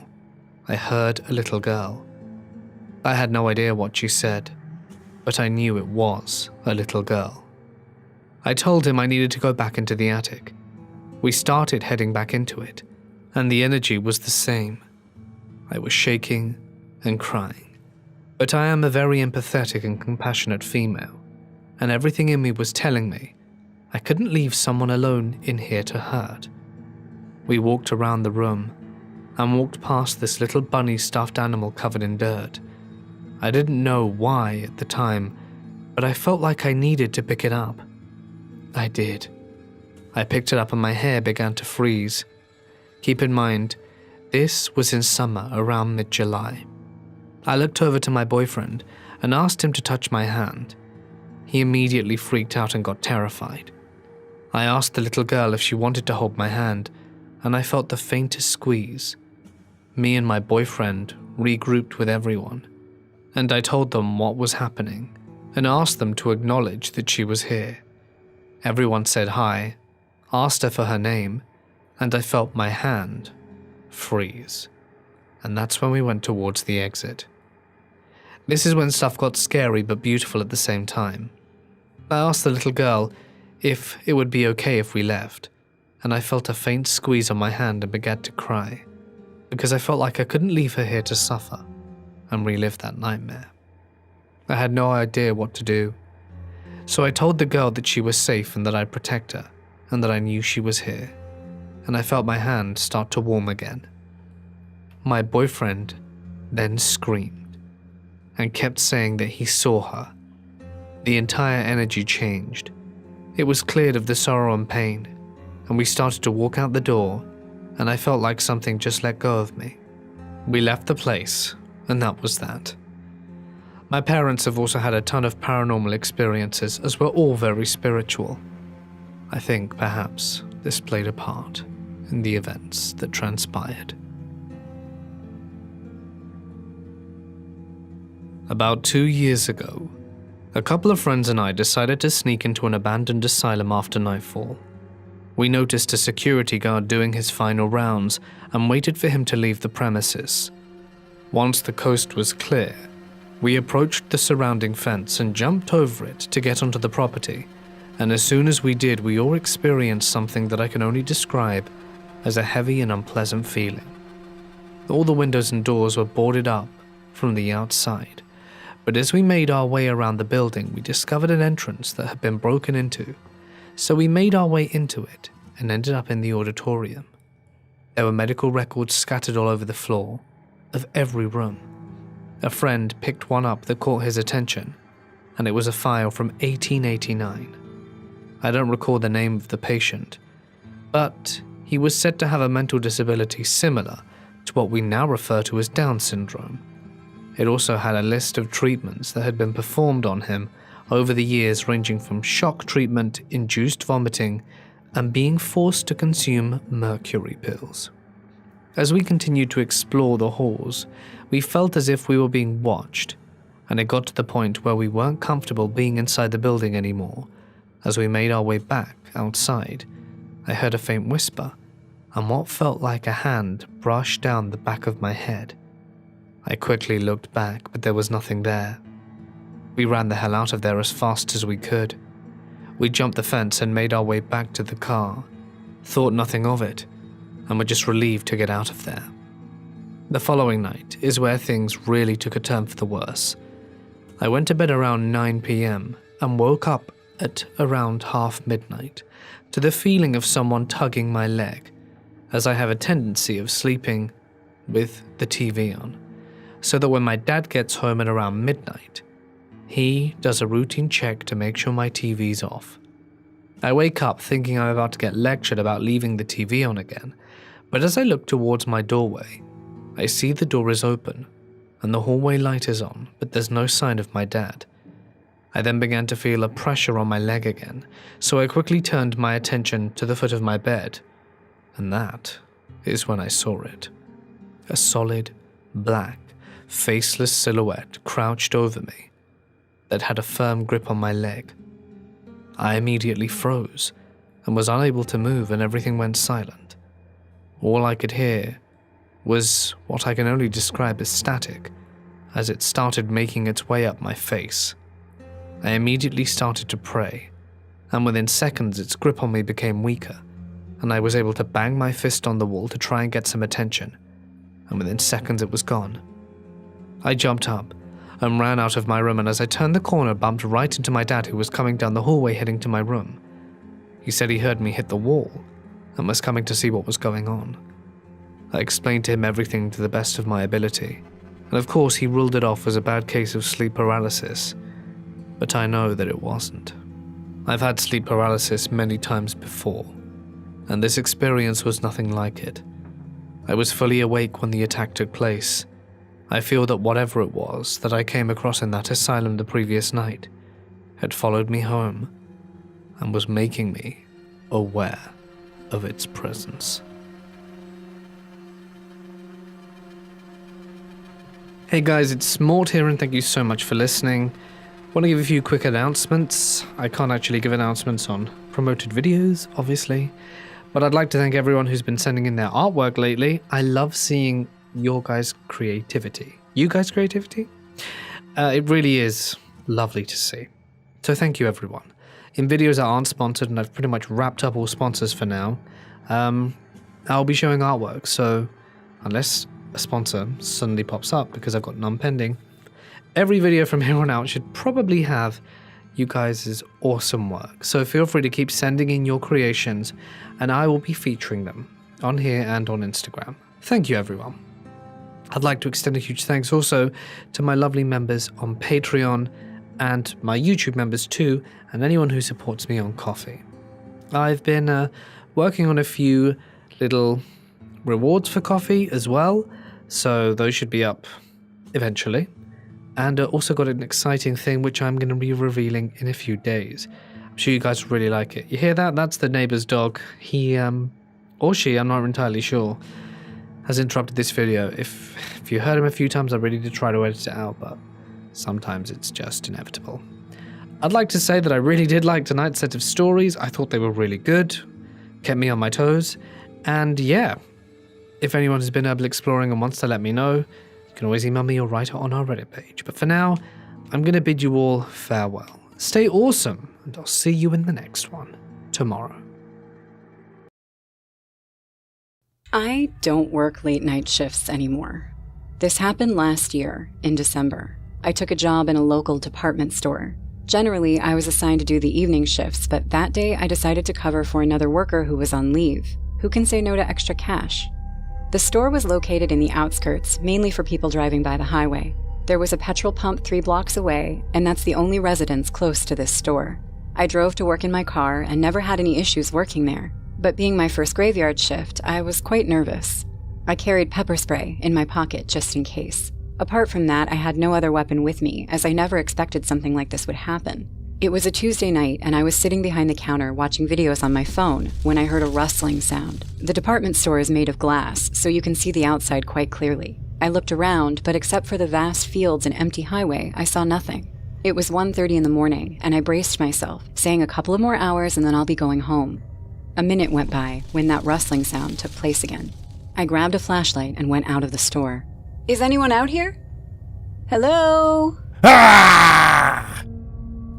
I heard a little girl. I had no idea what she said, but I knew it was a little girl. I told him I needed to go back into the attic. We started heading back into it, and the energy was the same. I was shaking and crying, but I am a very empathetic and compassionate female, and everything in me was telling me I couldn't leave someone alone in here to hurt. We walked around the room and walked past this little bunny stuffed animal covered in dirt. I didn't know why at the time, but I felt like I needed to pick it up. I did. I picked it up and my hair began to freeze. Keep in mind, this was in summer around mid-July. I looked over to my boyfriend and asked him to touch my hand. He immediately freaked out and got terrified. I asked the little girl if she wanted to hold my hand, and I felt the faintest squeeze. Me and my boyfriend regrouped with everyone, and I told them what was happening and asked them to acknowledge that she was here. Everyone said hi, asked her for her name, and I felt my hand freeze. And that's when we went towards the exit. This is when stuff got scary but beautiful at the same time. I asked the little girl if it would be okay if we left, and I felt a faint squeeze on my hand and began to cry, because I felt like I couldn't leave her here to suffer and relive that nightmare. I had no idea what to do, so I told the girl that she was safe and that I'd protect her, and that I knew she was here, and I felt my hand start to warm again. My boyfriend then screamed and kept saying that he saw her. The entire energy changed. It was cleared of the sorrow and pain, and we started to walk out the door, and I felt like something just let go of me. We left the place, and that was that. My parents have also had a ton of paranormal experiences, as we're all very spiritual. I think perhaps this played a part in the events that transpired. About 2 years ago, a couple of friends and I decided to sneak into an abandoned asylum after nightfall. We noticed a security guard doing his final rounds and waited for him to leave the premises. Once the coast was clear, we approached the surrounding fence and jumped over it to get onto the property, and as soon as we did, we all experienced something that I can only describe as a heavy and unpleasant feeling. All the windows and doors were boarded up from the outside, but as we made our way around the building, we discovered an entrance that had been broken into, so we made our way into it and ended up in the auditorium. There were medical records scattered all over the floor of every room. A friend picked one up that caught his attention, and it was a file from 1889. I don't recall the name of the patient, but he was said to have a mental disability similar to what we now refer to as Down syndrome. It also had a list of treatments that had been performed on him over the years, ranging from shock treatment, induced vomiting, and being forced to consume mercury pills. As we continued to explore the halls, we felt as if we were being watched, and it got to the point where we weren't comfortable being inside the building anymore. As we made our way back outside, I heard a faint whisper, and what felt like a hand brushed down the back of my head. I quickly looked back, but there was nothing there. We ran the hell out of there as fast as we could. We jumped the fence and made our way back to the car, thought nothing of it, and were just relieved to get out of there. The following night is where things really took a turn for the worse. I went to bed around 9 p.m. and woke up at around half midnight to the feeling of someone tugging my leg, as I have a tendency of sleeping with the TV on, so that when my dad gets home at around midnight, he does a routine check to make sure my TV's off. I wake up thinking I'm about to get lectured about leaving the TV on again, but as I look towards my doorway, I see the door is open and the hallway light is on, but there's no sign of my dad. I then began to feel a pressure on my leg again, so I quickly turned my attention to the foot of my bed, and that is when I saw it. A solid, black, faceless silhouette crouched over me that had a firm grip on my leg. I immediately froze and was unable to move, and everything went silent. All I could hear was what I can only describe as static, as it started making its way up my face. I immediately started to pray, and within seconds its grip on me became weaker, and I was able to bang my fist on the wall to try and get some attention, and within seconds it was gone. I jumped up and ran out of my room, and as I turned the corner, bumped right into my dad, who was coming down the hallway heading to my room. He said he heard me hit the wall and was coming to see what was going on. I explained to him everything to the best of my ability, and of course he ruled it off as a bad case of sleep paralysis, but I know that it wasn't. I've had sleep paralysis many times before, and this experience was nothing like it. I was fully awake when the attack took place. I feel that whatever it was that I came across in that asylum the previous night had followed me home and was making me aware of its presence. Hey guys, it's Mort here, and thank you so much for listening. I want to give a few quick announcements. I can't actually give announcements on promoted videos, obviously, but I'd like to thank everyone who's been sending in their artwork lately. I love seeing your guys' creativity. You guys' creativity? It really is lovely to see. So thank you, everyone. In videos that aren't sponsored, and I've pretty much wrapped up all sponsors for now, I'll be showing artwork, so unless a sponsor suddenly pops up, because I've got none pending, every video from here on out should probably have you guys' awesome work. So feel free to keep sending in your creations, and I will be featuring them on here and on Instagram. Thank you, everyone. I'd like to extend a huge thanks also to my lovely members on Patreon and my YouTube members too, and anyone who supports me on Ko-fi. I've been working on a few little rewards for Ko-fi as well, so those should be up eventually. And also got an exciting thing which I'm going to be revealing in a few days. I'm sure you guys really like it. You hear that? That's the neighbor's dog. He or she, I'm not entirely sure, has interrupted this video. If you heard him a few times, I really did try to edit it out, but sometimes it's just inevitable. I'd like to say that I really did like tonight's set of stories. I thought they were really good, kept me on my toes, and yeah, if anyone has been urban exploring and wants to let me know, you can always email me or write it on our Reddit page. But for now, I'm going to bid you all farewell. Stay awesome, and I'll see you in the next one tomorrow. I don't work late night shifts anymore. This happened last year, in December. I took a job in a local department store. Generally, I was assigned to do the evening shifts, but that day I decided to cover for another worker who was on leave. Who can say no to extra cash? The store was located in the outskirts, mainly for people driving by the highway. There was a petrol pump 3 blocks away, and that's the only residence close to this store. I drove to work in my car and never had any issues working there. But being my first graveyard shift, I was quite nervous. I carried pepper spray in my pocket just in case. Apart from that, I had no other weapon with me, as I never expected something like this would happen. It was a Tuesday night, and I was sitting behind the counter watching videos on my phone when I heard a rustling sound. The department store is made of glass, so you can see the outside quite clearly. I looked around, but except for the vast fields and empty highway, I saw nothing. It was 1:30 in the morning, and I braced myself, saying a couple of more hours and then I'll be going home. A minute went by when that rustling sound took place again. I grabbed a flashlight and went out of the store. Is anyone out here? Hello? Ah!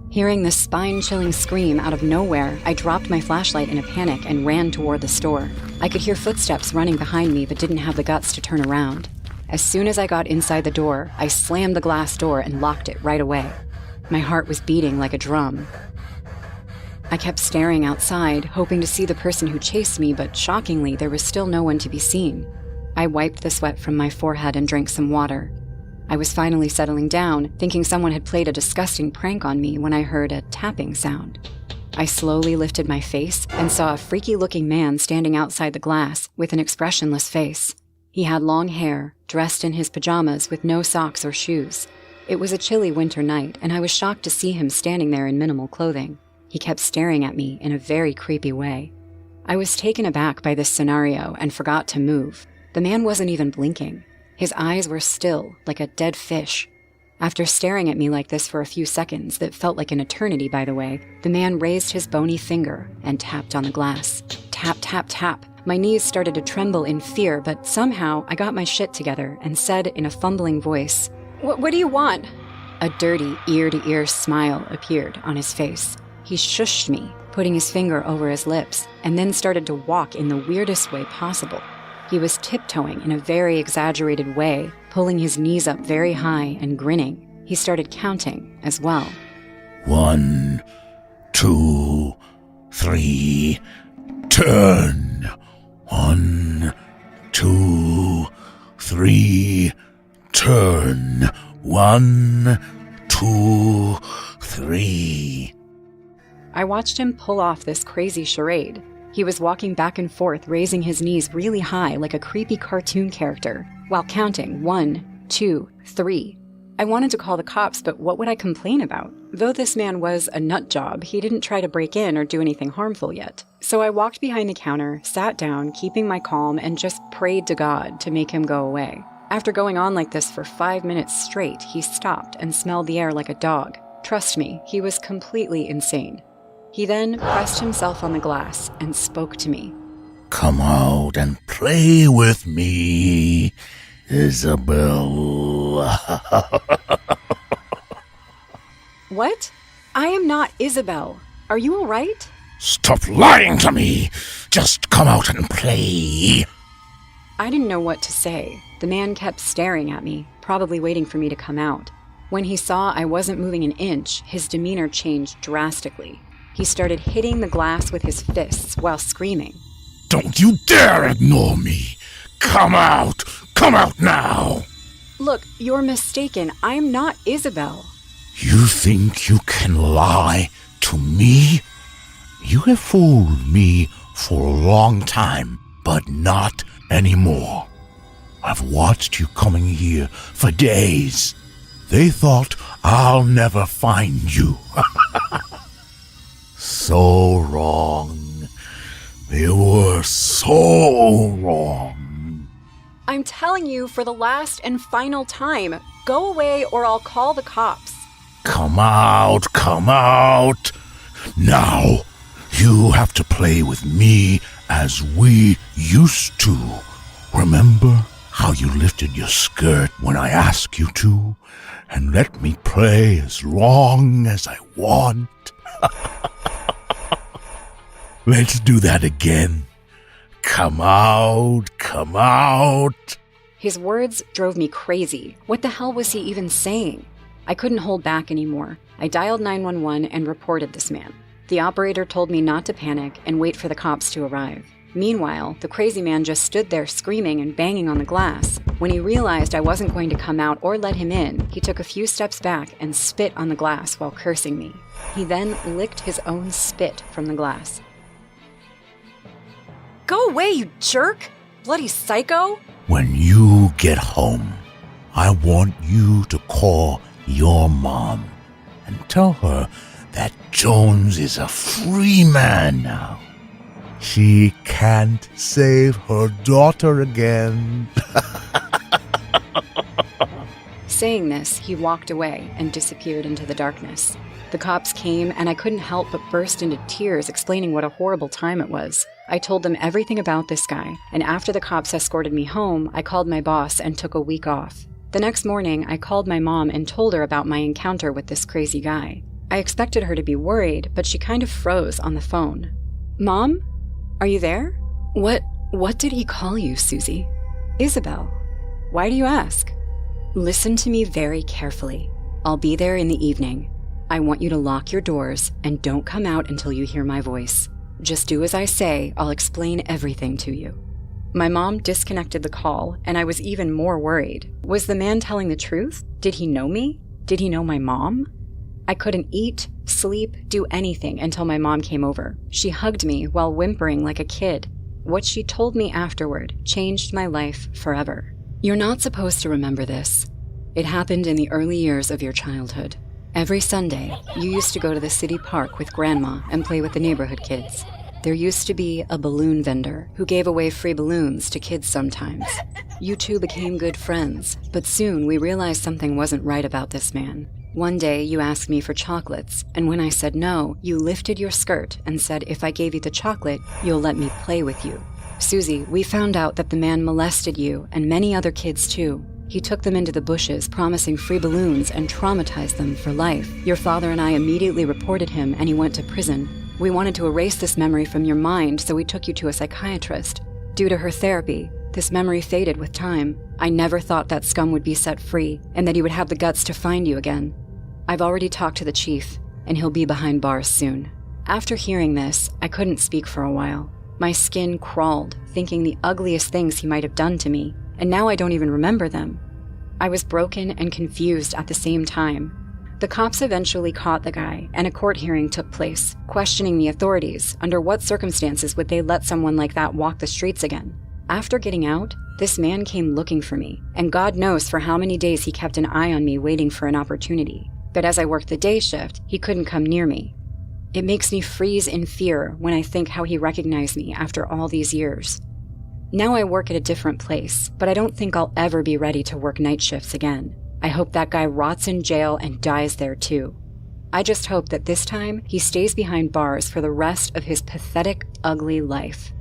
Hearing this spine-chilling scream out of nowhere, I dropped my flashlight in a panic and ran toward the store. I could hear footsteps running behind me but didn't have the guts to turn around. As soon as I got inside the door, I slammed the glass door and locked it right away. My heart was beating like a drum. I kept staring outside, hoping to see the person who chased me, but shockingly, there was still no one to be seen. I wiped the sweat from my forehead and drank some water. I was finally settling down, thinking someone had played a disgusting prank on me when I heard a tapping sound. I slowly lifted my face and saw a freaky-looking man standing outside the glass with an expressionless face. He had long hair, dressed in his pajamas with no socks or shoes. It was a chilly winter night, and I was shocked to see him standing there in minimal clothing. He kept staring at me in a very creepy way. I was taken aback by this scenario and forgot to move. The man wasn't even blinking. His eyes were still, like a dead fish. After staring at me like this for a few seconds, that felt like an eternity, by the way, the man raised his bony finger and tapped on the glass. Tap, tap, tap. My knees started to tremble in fear, but somehow I got my shit together and said in a fumbling voice, What do you want? A dirty, ear-to-ear smile appeared on his face. He shushed me, putting his finger over his lips, and then started to walk in the weirdest way possible. He was tiptoeing in a very exaggerated way, pulling his knees up very high and grinning. He started counting as well. 1, 2, 3, turn. 1, 2, 3, turn. 1, 2, 3. I watched him pull off this crazy charade. He was walking back and forth, raising his knees really high like a creepy cartoon character, while counting 1, 2, 3. I wanted to call the cops, but what would I complain about? Though this man was a nut job, he didn't try to break in or do anything harmful yet. So I walked behind the counter, sat down, keeping my calm, and just prayed to God to make him go away. After going on like this for 5 minutes straight, he stopped and smelled the air like a dog. Trust me, he was completely insane. He then pressed himself on the glass and spoke to me. Come out and play with me, Isabel. What? I am not Isabel. Are you all right? Stop lying to me. Just come out and play. I didn't know what to say. The man kept staring at me, probably waiting for me to come out. When he saw I wasn't moving an inch, his demeanor changed drastically. He started hitting the glass with his fists while screaming. Don't you dare ignore me. Come out. Come out now. Look, you're mistaken. I'm not Isabel. You think you can lie to me? You have fooled me for a long time, but not anymore. I've watched you coming here for days. They thought I'll never find you. So wrong. You were so wrong. I'm telling you for the last and final time, go away or I'll call the cops. Come out, come out. Now, you have to play with me as we used to. Remember how you lifted your skirt when I asked you to, and let me play as long as I want? Let's do that again. Come out, come out. His words drove me crazy. What the hell was he even saying? I couldn't hold back anymore. I dialed 911 and reported this man. The operator told me not to panic and wait for the cops to arrive. Meanwhile, the crazy man just stood there screaming and banging on the glass. When he realized I wasn't going to come out or let him in, he took a few steps back and spit on the glass while cursing me. He then licked his own spit from the glass. Go away, you jerk! Bloody psycho! When you get home, I want you to call your mom and tell her that Jones is a free man now. She can't save her daughter again. Saying this, he walked away and disappeared into the darkness. The cops came, and I couldn't help but burst into tears explaining what a horrible time it was. I told them everything about this guy, and after the cops escorted me home, I called my boss and took a week off. The next morning, I called my mom and told her about my encounter with this crazy guy. I expected her to be worried, but she kind of froze on the phone. Mom? Are you there? What did he call you, Susie? Isabel. Why do you ask? Listen to me very carefully. I'll be there in the evening. I want you to lock your doors and don't come out until you hear my voice. Just do as I say, I'll explain everything to you. My mom disconnected the call, and I was even more worried. Was the man telling the truth? Did he know me? Did he know my mom? I couldn't eat, sleep, do anything until my mom came over. She hugged me while whimpering like a kid. What she told me afterward changed my life forever. You're not supposed to remember this. It happened in the early years of your childhood. Every Sunday, you used to go to the city park with Grandma and play with the neighborhood kids. There used to be a balloon vendor who gave away free balloons to kids sometimes. You two became good friends, but soon we realized something wasn't right about this man. One day, you asked me for chocolates, and when I said no, you lifted your skirt and said if I gave you the chocolate, you'll let me play with you. Susie, we found out that the man molested you and many other kids too. He took them into the bushes, promising free balloons, and traumatized them for life. Your father and I immediately reported him, and he went to prison. We wanted to erase this memory from your mind, so we took you to a psychiatrist. Due to her therapy, this memory faded with time. I never thought that scum would be set free, and that he would have the guts to find you again. I've already talked to the chief, and he'll be behind bars soon. After hearing this, I couldn't speak for a while. My skin crawled, thinking the ugliest things he might have done to me, and now I don't even remember them. I was broken and confused at the same time. The cops eventually caught the guy, and a court hearing took place, questioning the authorities. Under what circumstances would they let someone like that walk the streets again? After getting out, this man came looking for me, and God knows for how many days he kept an eye on me waiting for an opportunity. But as I worked the day shift, he couldn't come near me. It makes me freeze in fear when I think how he recognized me after all these years. Now I work at a different place, but I don't think I'll ever be ready to work night shifts again. I hope that guy rots in jail and dies there too. I just hope that this time he stays behind bars for the rest of his pathetic, ugly life.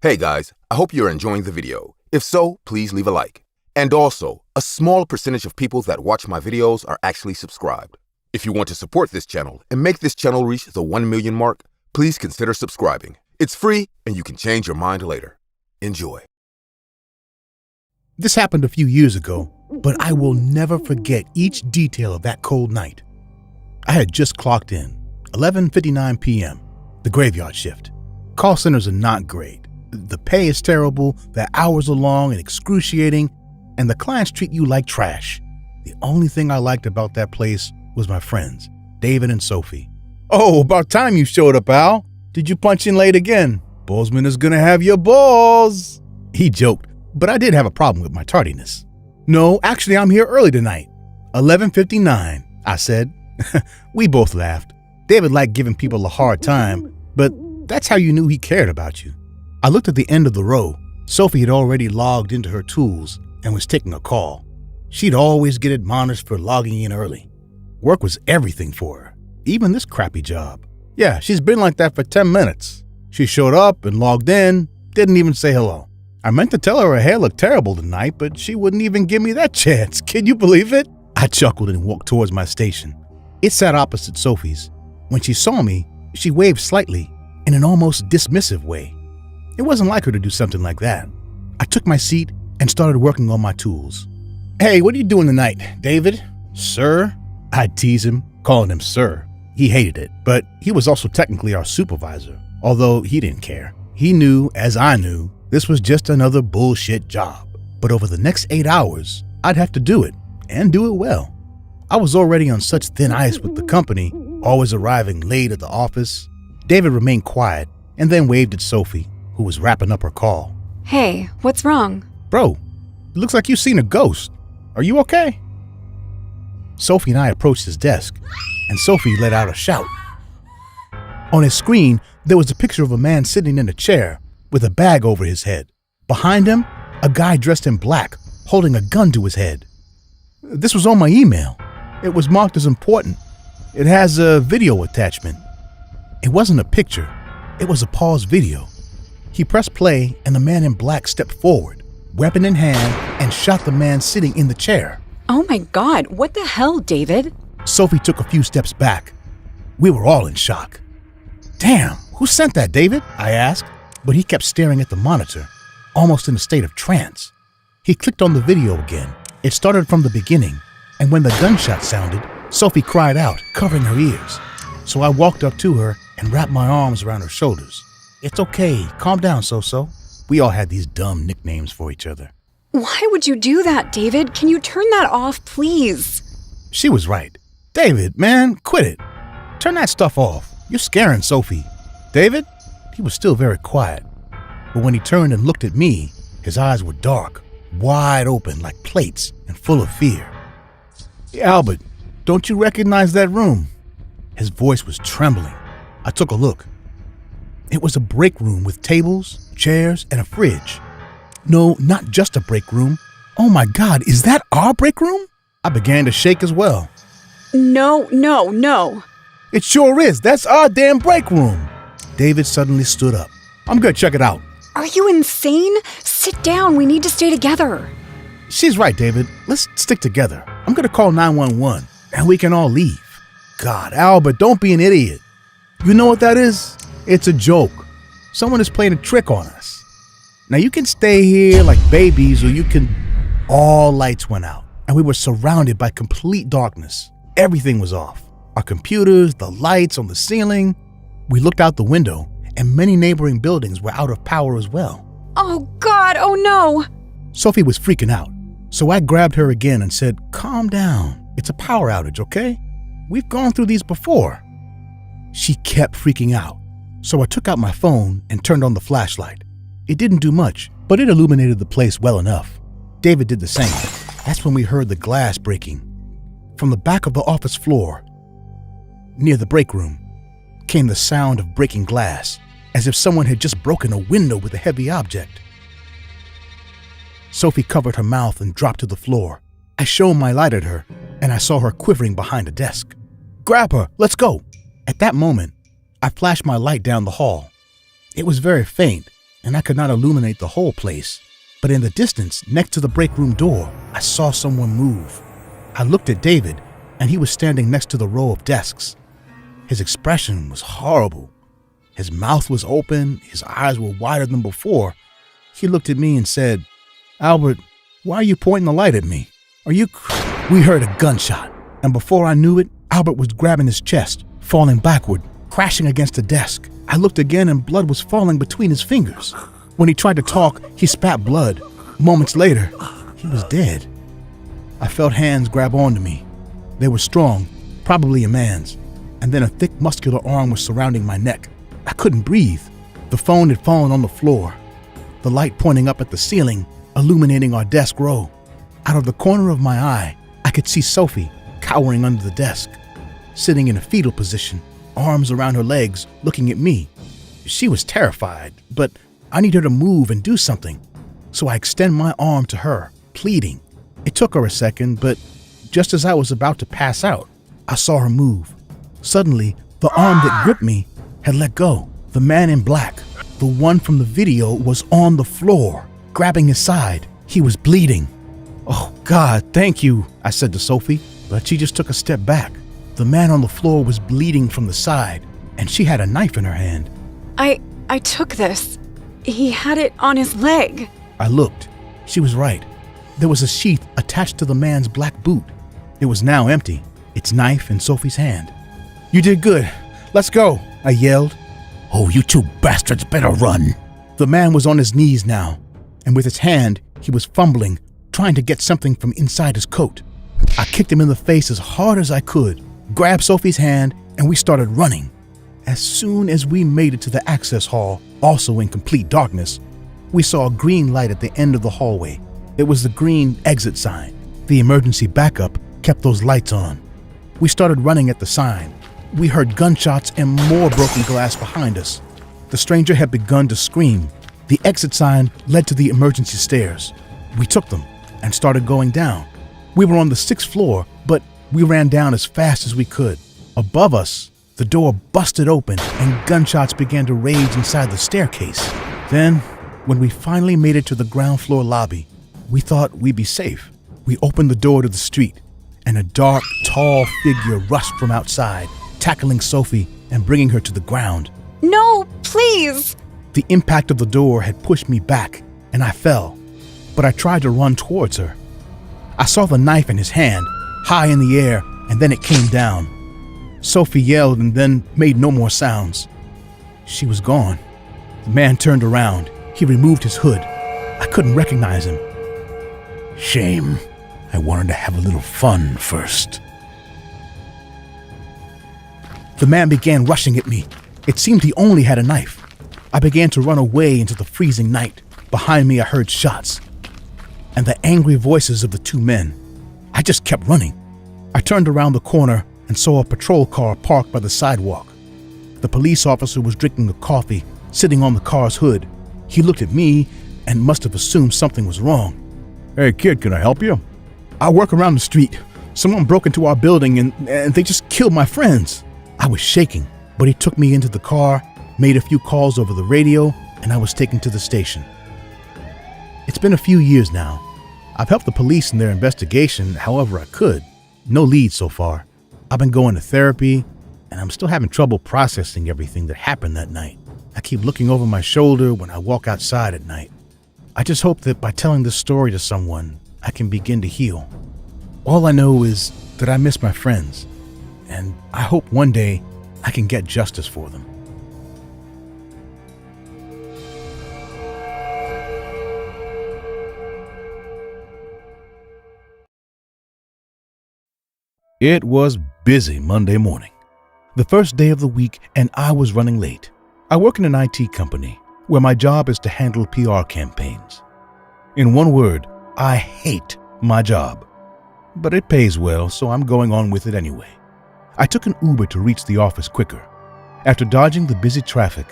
Hey guys, I hope you're enjoying the video. If so, please leave a like. And also, a small percentage of people that watch my videos are actually subscribed. If you want to support this channel and make this channel reach the 1 million mark, please consider subscribing. It's free and you can change your mind later. Enjoy. This happened a few years ago, but I will never forget each detail of that cold night. I had just clocked in, 11:59 p.m., the graveyard shift. Call centers are not great. The pay is terrible, the hours are long and excruciating, and the clients treat you like trash. The only thing I liked about that place was my friends, David and Sophie. "Oh, about time you showed up, Al. Did you punch in late again? Bozeman is gonna have your balls." He joked, but I did have a problem with my tardiness. No, actually, I'm here early tonight. 11:59, I said. We both laughed. David liked giving people a hard time, but that's how you knew he cared about you. I looked at the end of the row. Sophie had already logged into her tools and was taking a call. She'd always get admonished for logging in early. Work was everything for her, even this crappy job. Yeah, she's been like that for 10 minutes. She showed up and logged in, didn't even say hello. I meant to tell her hair looked terrible tonight, but she wouldn't even give me that chance. Can you believe it? I chuckled and walked towards my station. It sat opposite Sophie's. When she saw me, she waved slightly, in an almost dismissive way. It wasn't like her to do something like that. I took my seat and started working on my tools. Hey, what are you doing tonight, David? Sir? I'd tease him, calling him sir. He hated it, but he was also technically our supervisor, although he didn't care. He knew, as I knew, this was just another bullshit job. But over the next 8 hours, I'd have to do it, and do it well. I was already on such thin ice with the company, always arriving late at the office. David remained quiet and then waved at Sophie, who was wrapping up her call. Hey, what's wrong? Bro, it looks like you've seen a ghost. Are you okay? Sophie and I approached his desk, and Sophie let out a shout. On his screen, there was a picture of a man sitting in a chair with a bag over his head. Behind him, a guy dressed in black, holding a gun to his head. This was on my email. It was marked as important. It has a video attachment. It wasn't a picture. It was a paused video. He pressed play, and the man in black stepped forward, weapon in hand, and shot the man sitting in the chair. Oh my God, what the hell, David? Sophie took a few steps back. We were all in shock. Damn, who sent that, David? I asked, but he kept staring at the monitor, almost in a state of trance. He clicked on the video again. It started from the beginning, and when the gunshot sounded, Sophie cried out, covering her ears. So I walked up to her and wrapped my arms around her shoulders. It's okay, calm down, So-So. We all had these dumb nicknames for each other. Why would you do that, David? Can you turn that off, please? She was right. David, man, quit it. Turn that stuff off. You're scaring Sophie. David? He was still very quiet. But when he turned and looked at me, his eyes were dark, wide open like plates and full of fear. Hey, Albert, don't you recognize that room? His voice was trembling. I took a look. It was a break room with tables, chairs, and a fridge. No, not just a break room. Oh my God, is that our break room? I began to shake as well. No. It sure is. That's our damn break room. David suddenly stood up. I'm gonna check it out. Are you insane? Sit down, we need to stay together. She's right, David. Let's stick together. I'm gonna call 911, and we can all leave. God, Albert, don't be an idiot. You know what that is? It's a joke. Someone is playing a trick on us. Now you can stay here like babies, or you can... All lights went out, and we were surrounded by complete darkness. Everything was off. Our computers, the lights on the ceiling. We looked out the window, and many neighboring buildings were out of power as well. Oh God, oh no! Sophie was freaking out, so I grabbed her again and said, calm down. It's a power outage, okay? We've gone through these before. She kept freaking out, so I took out my phone and turned on the flashlight. It didn't do much, but it illuminated the place well enough. David did the same. That's when we heard the glass breaking. From the back of the office floor, near the break room, came the sound of breaking glass, as if someone had just broken a window with a heavy object. Sophie covered her mouth and dropped to the floor. I shone my light at her, and I saw her quivering behind a desk. Grab her, let's go. At that moment, I flashed my light down the hall. It was very faint, and I could not illuminate the whole place. But in the distance, next to the break room door, I saw someone move. I looked at David, and he was standing next to the row of desks. His expression was horrible. His mouth was open, his eyes were wider than before. He looked at me and said, Albert, why are you pointing the light at me? Are you... We heard a gunshot, and before I knew it, Albert was grabbing his chest, falling backward, crashing against the desk. I looked again and blood was falling between his fingers. When he tried to talk, he spat blood. Moments later, he was dead. I felt hands grab onto me. They were strong, probably a man's, and then a thick muscular arm was surrounding my neck. I couldn't breathe. The phone had fallen on the floor, the light pointing up at the ceiling, illuminating our desk row. Out of the corner of my eye, I could see Sophie cowering under the desk, sitting in a fetal position, arms around her legs, looking at me. She was terrified, but I need her to move and do something. So I extend my arm to her, pleading. It took her a second, but just as I was about to pass out, I saw her move. Suddenly, the arm that gripped me had let go. The man in black, the one from the video, was on the floor, grabbing his side. He was bleeding. "Oh, God, thank you," I said to Sophie, but she just took a step back. The man on the floor was bleeding from the side, and she had a knife in her hand. I took this. He had it on his leg. I looked. She was right. There was a sheath attached to the man's black boot. It was now empty, its knife in Sophie's hand. "You did good. Let's go," I yelled. Oh, you two bastards better run. The man was on his knees now, and with his hand, he was fumbling, trying to get something from inside his coat. I kicked him in the face as hard as I could, grabbed Sophie's hand, and we started running. As soon as we made it to the access hall, also in complete darkness, we saw a green light at the end of the hallway. It was the green exit sign. The emergency backup kept those lights on. We started running at the sign. We heard gunshots and more broken glass behind us. The stranger had begun to scream. The exit sign led to the emergency stairs. We took them and started going down. We were on the 6th floor, but we ran down as fast as we could. Above us, the door busted open and gunshots began to rage inside the staircase. Then, when we finally made it to the ground floor lobby, we thought we'd be safe. We opened the door to the street, and a dark, tall figure rushed from outside, tackling Sophie and bringing her to the ground. No, please! The impact of the door had pushed me back, and I fell, but I tried to run towards her. I saw the knife in his hand, high in the air, and then it came down. Sophie yelled and then made no more sounds. She was gone. The man turned around. He removed his hood. I couldn't recognize him. Shame. I wanted to have a little fun first. The man began rushing at me. It seemed he only had a knife. I began to run away into the freezing night. Behind me, I heard shots and the angry voices of the two men. I just kept running. I turned around the corner and saw a patrol car parked by the sidewalk. The police officer was drinking a coffee, sitting on the car's hood. He looked at me and must have assumed something was wrong. "Hey kid, can I help you?" "I work around the street. Someone broke into our building and they just killed my friends." I was shaking, but he took me into the car, made a few calls over the radio, and I was taken to the station. It's been a few years now. I've helped the police in their investigation however I could. No leads so far. I've been going to therapy, and I'm still having trouble processing everything that happened that night. I keep looking over my shoulder when I walk outside at night. I just hope that by telling this story to someone, I can begin to heal. All I know is that I miss my friends, and I hope one day I can get justice for them. It was busy Monday morning, the first day of the week, and I was running late. I work in an IT company where my job is to handle PR campaigns. In one word, I hate my job. But it pays well, so I'm going on with it anyway. I took an Uber to reach the office quicker. After dodging the busy traffic,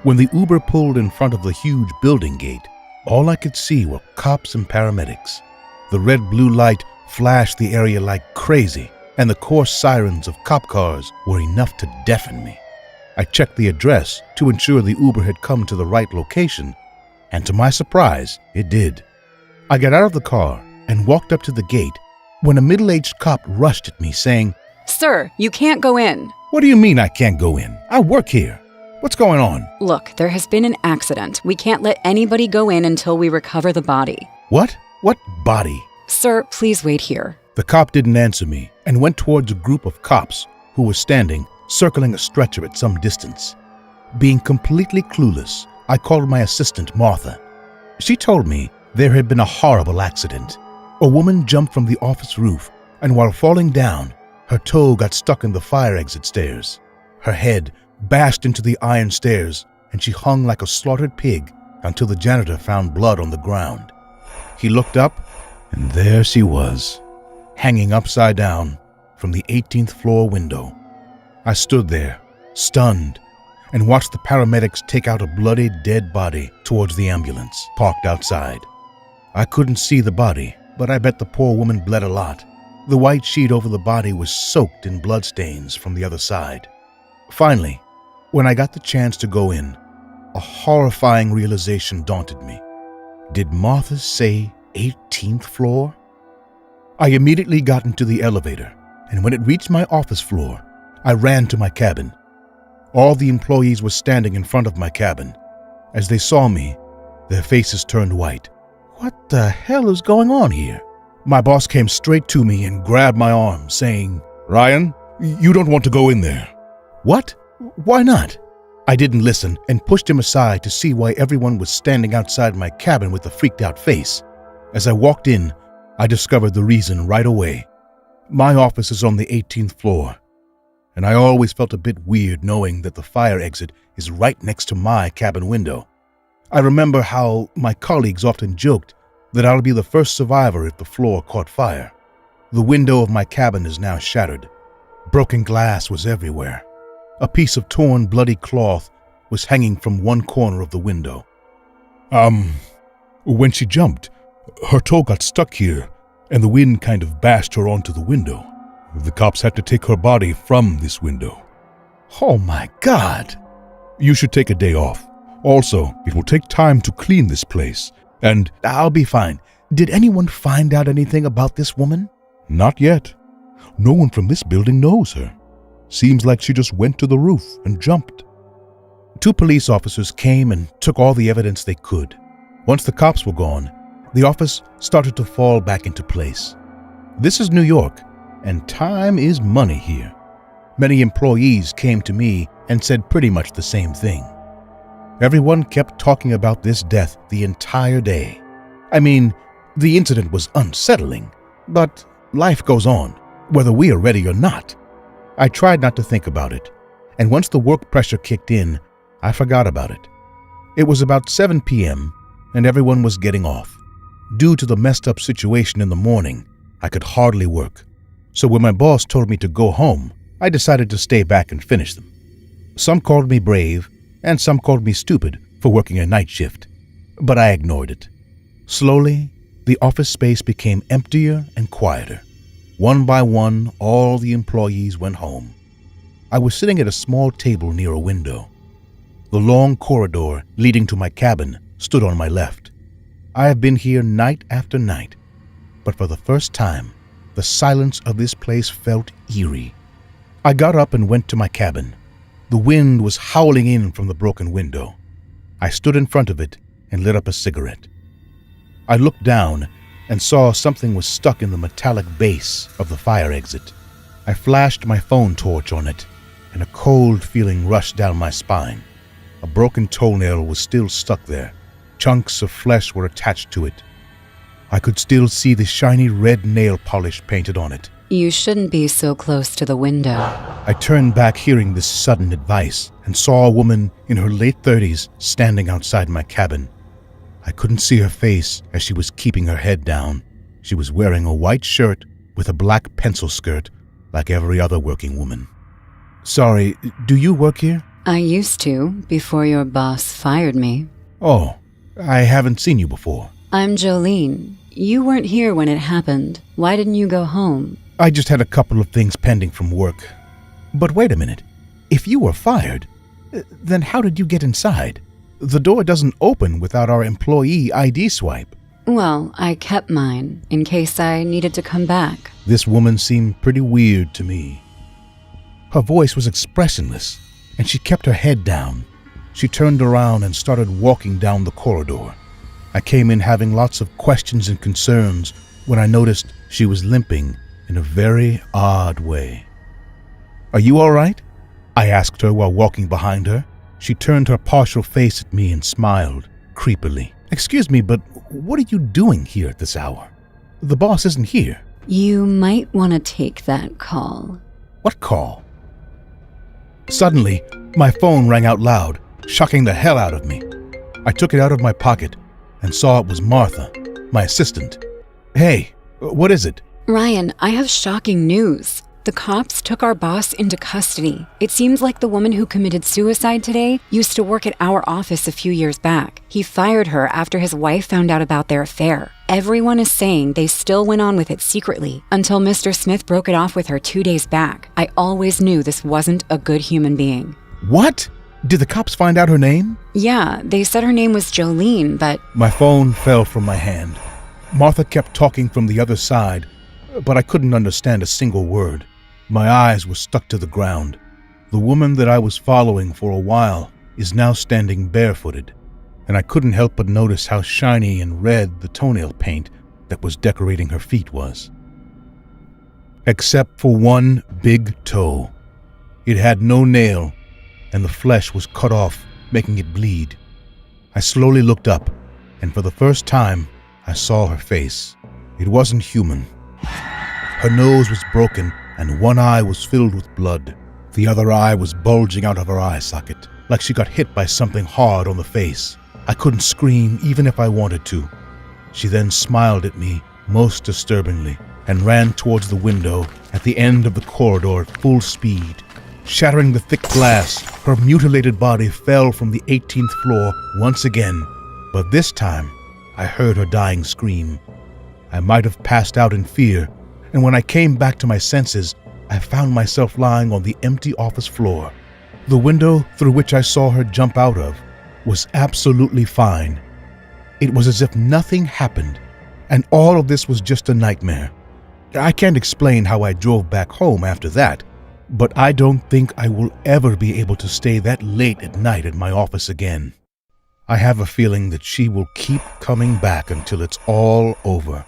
when the Uber pulled in front of the huge building gate, all I could see were cops and paramedics. The red-blue light flashed the area like crazy, and the coarse sirens of cop cars were enough to deafen me. I checked the address to ensure the Uber had come to the right location, and to my surprise, it did. I got out of the car and walked up to the gate when a middle-aged cop rushed at me saying, Sir, you can't go in. "What do you mean I can't go in? I work here. What's going on?" Look, there has been an accident. We can't let anybody go in until we recover the body. "What? What body?" Sir, please wait here. The cop didn't answer me and went towards a group of cops who were standing, circling a stretcher at some distance. Being completely clueless, I called my assistant, Martha. She told me there had been a horrible accident. A woman jumped from the office roof, and while falling down, her toe got stuck in the fire exit stairs. Her head bashed into the iron stairs, and she hung like a slaughtered pig until the janitor found blood on the ground. He looked up And there she was, hanging upside down from the 18th floor window. I stood there, stunned, and watched the paramedics take out a bloody, dead body towards the ambulance parked outside. I couldn't see the body, but I bet the poor woman bled a lot. The white sheet over the body was soaked in bloodstains from the other side. Finally, when I got the chance to go in, a horrifying realization daunted me. Did Martha say 18th floor? I immediately got into the elevator, and when it reached my office floor, I ran to my cabin. All the employees were standing in front of my cabin. As they saw me, their faces turned white. What the hell is going on here? My boss came straight to me and grabbed my arm, saying, "Ryan, you don't want to go in there." What? Why not? I didn't listen and pushed him aside to see why everyone was standing outside my cabin with a freaked out face. As I walked in, I discovered the reason right away. My office is on the 18th floor, and I always felt a bit weird knowing that the fire exit is right next to my cabin window. I remember how my colleagues often joked that I'll be the first survivor if the floor caught fire. The window of my cabin is now shattered. Broken glass was everywhere. A piece of torn, bloody cloth was hanging from one corner of the window. When she jumped, her toe got stuck here, and the wind kind of bashed her onto the window. The cops had to take her body from this window. Oh my God! You should take a day off. Also, it will take time to clean this place, and I'll be fine. Did anyone find out anything about this woman? Not yet. No one from this building knows her. Seems like she just went to the roof and jumped. 2 police officers came and took all the evidence they could. Once the cops were gone, the office started to fall back into place. This is New York, and time is money here. Many employees came to me and said pretty much the same thing. Everyone kept talking about this death the entire day. I mean, the incident was unsettling, but life goes on, whether we are ready or not. I tried not to think about it, and once the work pressure kicked in, I forgot about it. It was about 7 p.m., and everyone was getting off. Due to the messed up situation in the morning, I could hardly work. So when my boss told me to go home, I decided to stay back and finish them. Some called me brave, and some called me stupid for working a night shift, but I ignored it. Slowly, the office space became emptier and quieter. One by one, all the employees went home. I was sitting at a small table near a window. The long corridor leading to my cabin stood on my left. I have been here night after night, but for the first time, the silence of this place felt eerie. I got up and went to my cabin. The wind was howling in from the broken window. I stood in front of it and lit up a cigarette. I looked down and saw something was stuck in the metallic base of the fire exit. I flashed my phone torch on it, and a cold feeling rushed down my spine. A broken toenail was still stuck there. Chunks of flesh were attached to it. I could still see the shiny red nail polish painted on it. You shouldn't be so close to the window. I turned back hearing this sudden advice and saw a woman in her late 30s standing outside my cabin. I couldn't see her face as she was keeping her head down. She was wearing a white shirt with a black pencil skirt like every other working woman. Sorry, do you work here? I used to, before your boss fired me. Oh, I haven't seen you before. I'm Jolene. You weren't here when it happened. Why didn't you go home? I just had a couple of things pending from work. But wait a minute. If you were fired, then how did you get inside? The door doesn't open without our employee ID swipe. Well, I kept mine, in case I needed to come back. This woman seemed pretty weird to me. Her voice was expressionless, and she kept her head down. She turned around and started walking down the corridor. I came in having lots of questions and concerns when I noticed she was limping in a very odd way. "Are you all right?" I asked her while walking behind her. She turned her partial face at me and smiled creepily. "Excuse me, but what are you doing here at this hour? The boss isn't here." You might want to take that call. "What call?" Suddenly, my phone rang out loud, shocking the hell out of me. I took it out of my pocket and saw it was Martha, my assistant. Hey, what is it? Ryan, I have shocking news. The cops took our boss into custody. It seems like the woman who committed suicide today used to work at our office a few years back. He fired her after his wife found out about their affair. Everyone is saying they still went on with it secretly until Mr. Smith broke it off with her 2 days back. I always knew this wasn't a good human being. What? Did the cops find out her name? Yeah, they said her name was Jolene, but... My phone fell from my hand. Martha kept talking from the other side, but I couldn't understand a single word. My eyes were stuck to the ground. The woman that I was following for a while is now standing barefooted, and I couldn't help but notice how shiny and red the toenail paint that was decorating her feet was. Except for one big toe. It had no nail, and the flesh was cut off, making it bleed. I slowly looked up, and for the first time, I saw her face. It wasn't human. Her nose was broken, and one eye was filled with blood. The other eye was bulging out of her eye socket, like she got hit by something hard on the face. I couldn't scream even if I wanted to. She then smiled at me most disturbingly and ran towards the window at the end of the corridor at full speed. Shattering the thick glass, her mutilated body fell from the 18th floor once again, but this time I heard her dying scream. I might have passed out in fear, and when I came back to my senses, I found myself lying on the empty office floor. The window through which I saw her jump out of was absolutely fine. It was as if nothing happened, and all of this was just a nightmare. I can't explain how I drove back home after that, but I don't think I will ever be able to stay that late at night at my office again. I have a feeling that she will keep coming back until it's all over.